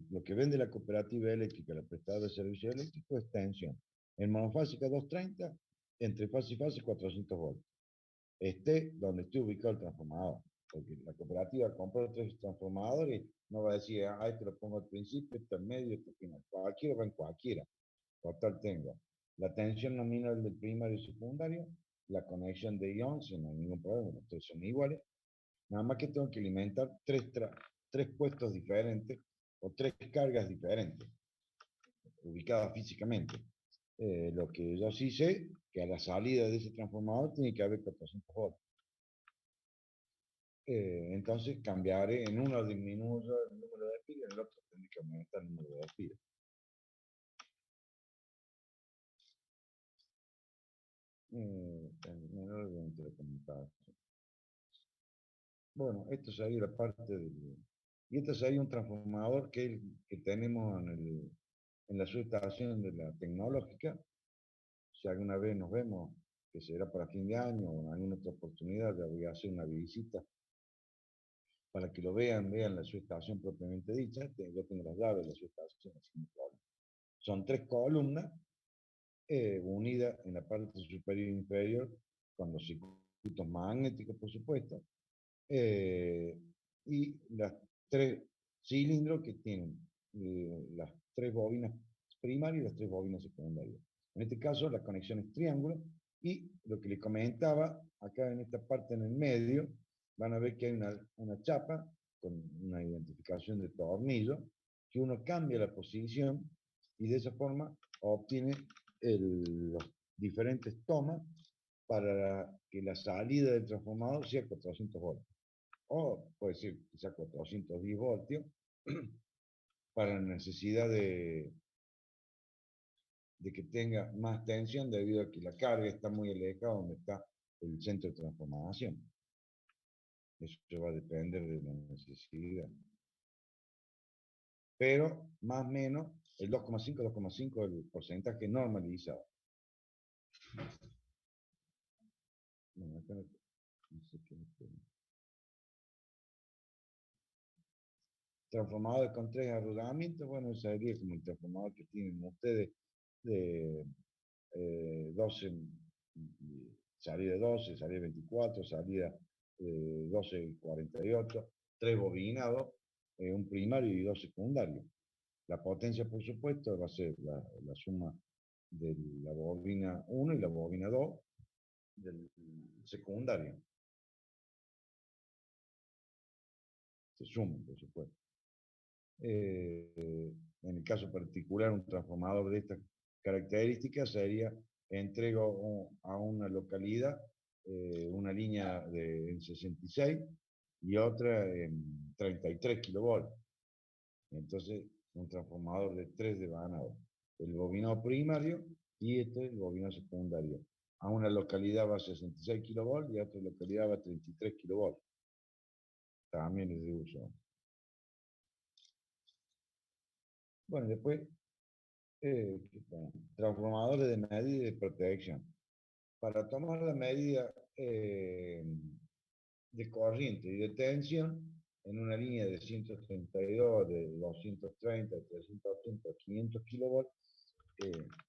lo que vende la cooperativa eléctrica, la prestada de servicio eléctrico, es tensión. En monofásica 230, entre fase y fase 400 voltios. Esté donde esté ubicado el transformador. Porque la cooperativa compró 3 transformadores, no va a decir, este lo pongo al principio, este al medio, este al final. Cualquiera va en cualquiera. Total tengo la tensión nominal del primario y secundario, la conexión de ions, no hay ningún problema, los 3 son iguales. Nada más que tengo que alimentar 3 puestos diferentes o 3 cargas diferentes, ubicadas físicamente. Lo que yo sí sé, que a la salida de ese transformador tiene que haber 400 voltios. Entonces cambiaré, en uno disminuyo el número de espiras, en el otro tendré que aumentar el número de espiras. El menor de intercomunicación. Bueno, esto sería la parte del... Y este sería un transformador que tenemos en la subestación de la tecnológica. Si alguna vez nos vemos, que será para fin de año o en alguna otra oportunidad, ya voy a hacer una visita para que lo vean la subestación propiamente dicha. Yo tengo las llaves de la subestación, sin problema. Son 3 columnas unidas en la parte superior e inferior con los circuitos magnéticos, por supuesto, y las 3 cilindros que tienen las 3 bobinas primarias y las 3 bobinas secundarias. En este caso, la conexión es triángulo, y lo que les comentaba, acá en esta parte en el medio, van a ver que hay una chapa con una identificación de tornillo, que uno cambia la posición y de esa forma obtiene los diferentes tomas para que la salida del transformador sea 400 voltios. O puede ser quizá 410 voltios para la necesidad de que tenga más tensión debido a que la carga está muy alejada donde está el centro de transformación. Eso va a depender de la necesidad. Pero más o menos el 2,5, 2,5 es el porcentaje normalizado. Bueno, acá no sé qué Transformadores con 3 arrugamientos, bueno, sería como el transformador que tienen ustedes de 12, salida 12, salida 24, salida 12, 48, 3 bobinados, un primario y 2 secundarios. La potencia, por supuesto, va a ser la suma de la bobina 1 y la bobina 2 del secundario. Se suman, por supuesto. En el caso particular, un transformador de estas características sería, entrego a una localidad una línea en 66 y otra en 33 kilovolts. Entonces, un transformador de 3 devanados. El bobino primario y el bobino secundario. A una localidad va a 66 kilovolts y a otra localidad va a 33 kilovolts. También es de uso. Bueno, después, transformadores de medida y de protección. Para tomar la medida de corriente y de tensión en una línea de 132, de 230, 380, 500 kilovolts,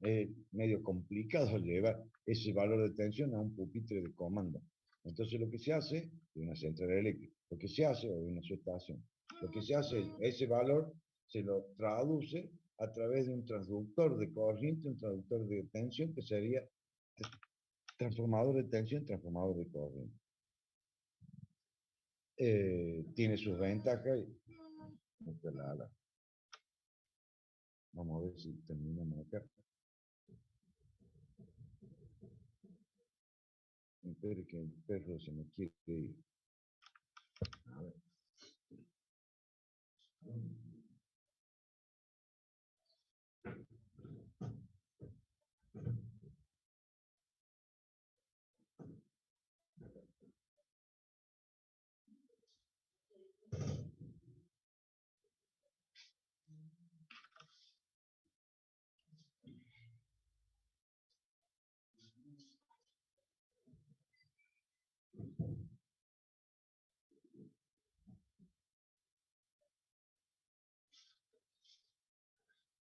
es medio complicado llevar ese valor de tensión a un pupitre de comando. Entonces lo que se hace, de una central eléctrica, lo que se hace, o de una subestación, lo que se hace, ese valor se lo traduce a través de un transductor de corriente, un transductor de tensión, que sería transformador de tensión, transformador de corriente. Tiene sus ventajas. Vamos a ver si terminamos acá. Espere que el perro se me quiere ir. A ver.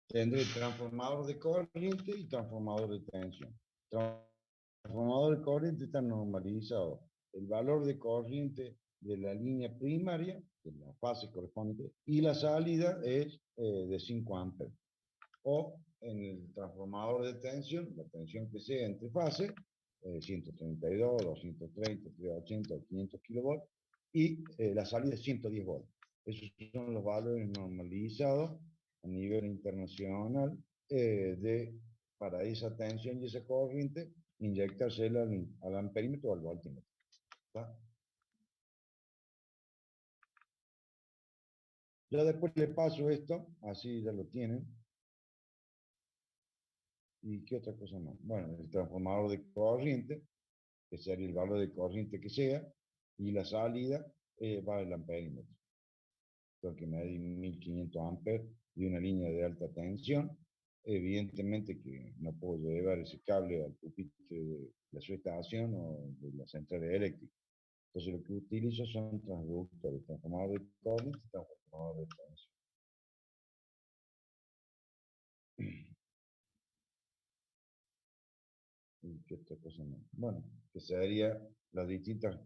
Tendré transformador de corriente y transformador de tensión. Transformador de corriente está normalizado. El valor de corriente de la línea primaria, de la fase correspondiente, y la salida es de 5 amperes. O en el transformador de tensión, la tensión que sea entre fases, 132, 230, 380 o 500 kilovolts, y la salida es 110 volts. Esos son los valores normalizados a nivel internacional para esa tensión y esa corriente, inyectársela al amperímetro o al voltímetro. ¿Está? Yo después le paso esto, así ya lo tienen. ¿Y qué otra cosa más? Bueno, el transformador de corriente, que sería el valor de corriente que sea, y la salida va al amperímetro. Tengo que medir 1500 amperes y una línea de alta tensión. Evidentemente que no puedo llevar ese cable al pupitre de la subestación o de la central eléctrica. Entonces lo que utilizo son transductores, transformadores de corriente y transformadores de tensión. ¿Y qué otra cosa más? Bueno, que sería las distintas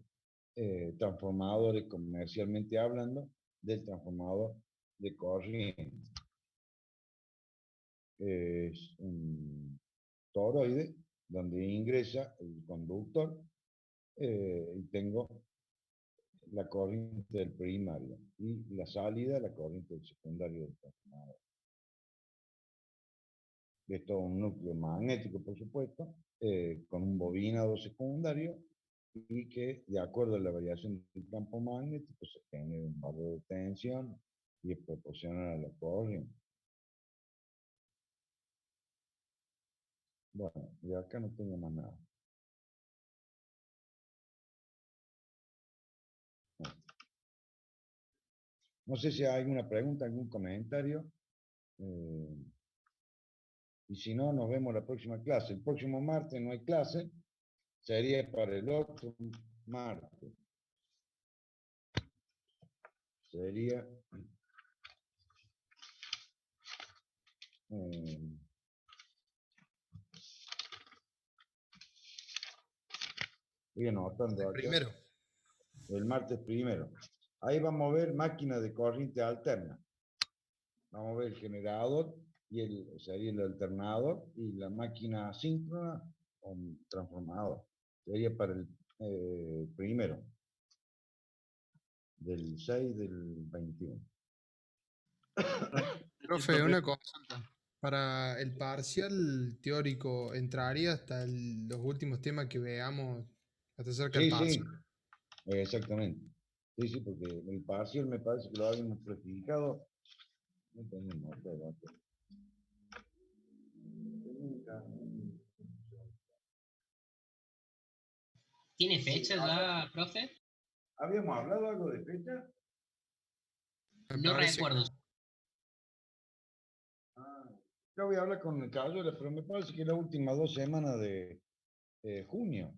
transformadores comercialmente hablando del transformador de corriente. Es un toroide donde ingresa el conductor y tengo la corriente del primario y la salida, la corriente del secundario del transformador. Esto es un núcleo magnético, por supuesto, con un bobinado secundario y que, de acuerdo a la variación del campo magnético, se genera un valor de tensión y es proporcional a la corriente. Bueno, de acá no tengo más nada. No sé si hay alguna pregunta, algún comentario. Y si no, nos vemos la próxima clase. El próximo martes no hay clase. Sería para el otro martes. Sería Voy anotando acá. Primero. El martes primero. Ahí vamos a ver máquina de corriente alterna. Vamos a ver el generador sería el alternador y la máquina síncrona o transformador. Sería para el primero. Del 6 del 21. Profe, una consulta. Para el parcial teórico, ¿entraría hasta los últimos temas que veamos hasta cerca del Sí, parcial? sí, exactamente. Sí, sí, porque el parcial me parece que lo habíamos practicado. No tenemos ¿Tiene fecha ya, profe? ¿Habíamos hablado algo de fecha? Me No parece recuerdo. Yo voy a hablar con Cayola, pero me parece que la última 2 semanas de junio.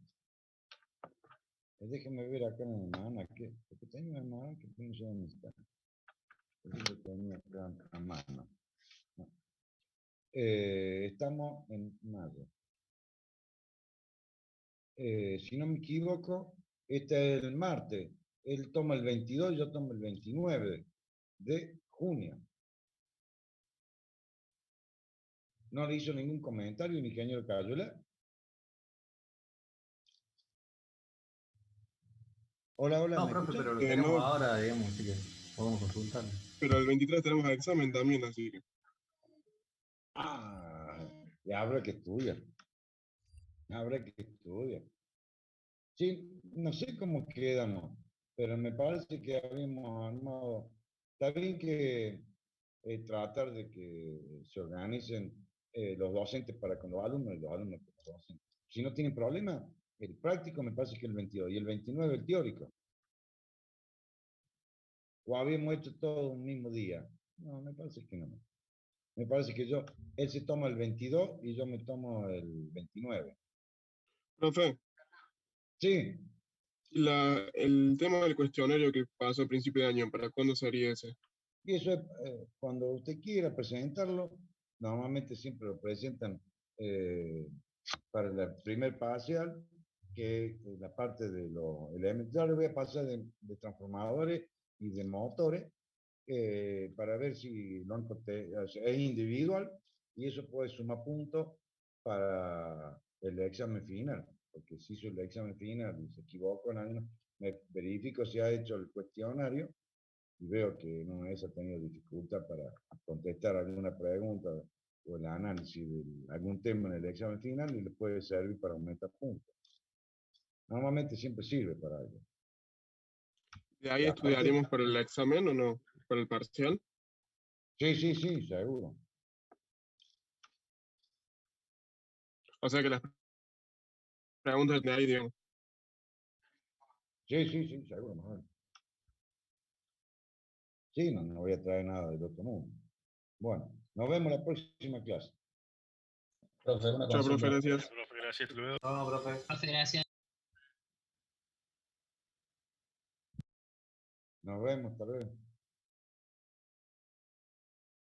Déjenme ver acá en el almanaque, porque tengo un almanaque que no sé dónde está. Lo tenía acá a mano. No. Estamos en mayo. Si no me equivoco, este es el martes. Él toma el 22 y yo tomo el 29 de junio. No le hizo ningún comentario ni ingeniero Cayola. Hola, hola. No, ¿me profe, escuchan? pero lo tenemos no, ahora, digamos, así que podemos consultarlo. pero el 23 tenemos examen también, así que. Ya habrá que estudiar. Habrá que estudiar. Sí, no sé cómo quedamos, pero me parece que habíamos armado. Está bien que tratar de que se organicen los docentes para con los alumnos y los alumnos con los docentes. Si no tienen problema, el práctico me parece que el 22 y el 29 el teórico. O habíamos hecho todo un mismo día. No, me parece que no. Me parece que él se toma el 22 y yo me tomo el 29. Profe, Sí, el tema del cuestionario que pasó a principio de año, ¿para cuándo sería ese? y eso es cuando usted quiera presentarlo, normalmente siempre lo presentan para el primer parcial, que es la parte de los elementos. Yo le voy a pasar de transformadores y de motores para ver si es individual y eso puede sumar puntos para el examen final, porque si hizo el examen final y se equivocó en alguno, me verifico si ha hecho el cuestionario y veo que no ha tenido dificultad para contestar alguna pregunta o el análisis de algún tema en el examen final y le puede servir para aumentar puntos. Normalmente siempre sirve para algo. ¿De ahí Y estudiaríamos aparte, para el examen o no? ¿Para el parcial? sí, seguro. O sea que las preguntas de ahí, digamos. Sí, seguro, mejor. Sí, no voy a traer nada del otro mundo. Bueno, nos vemos la próxima clase. Profe, una Chao, profe, consulta. gracias. Profe, gracias, hasta luego. No, profe. Profe, gracias. Nos vemos, tal vez.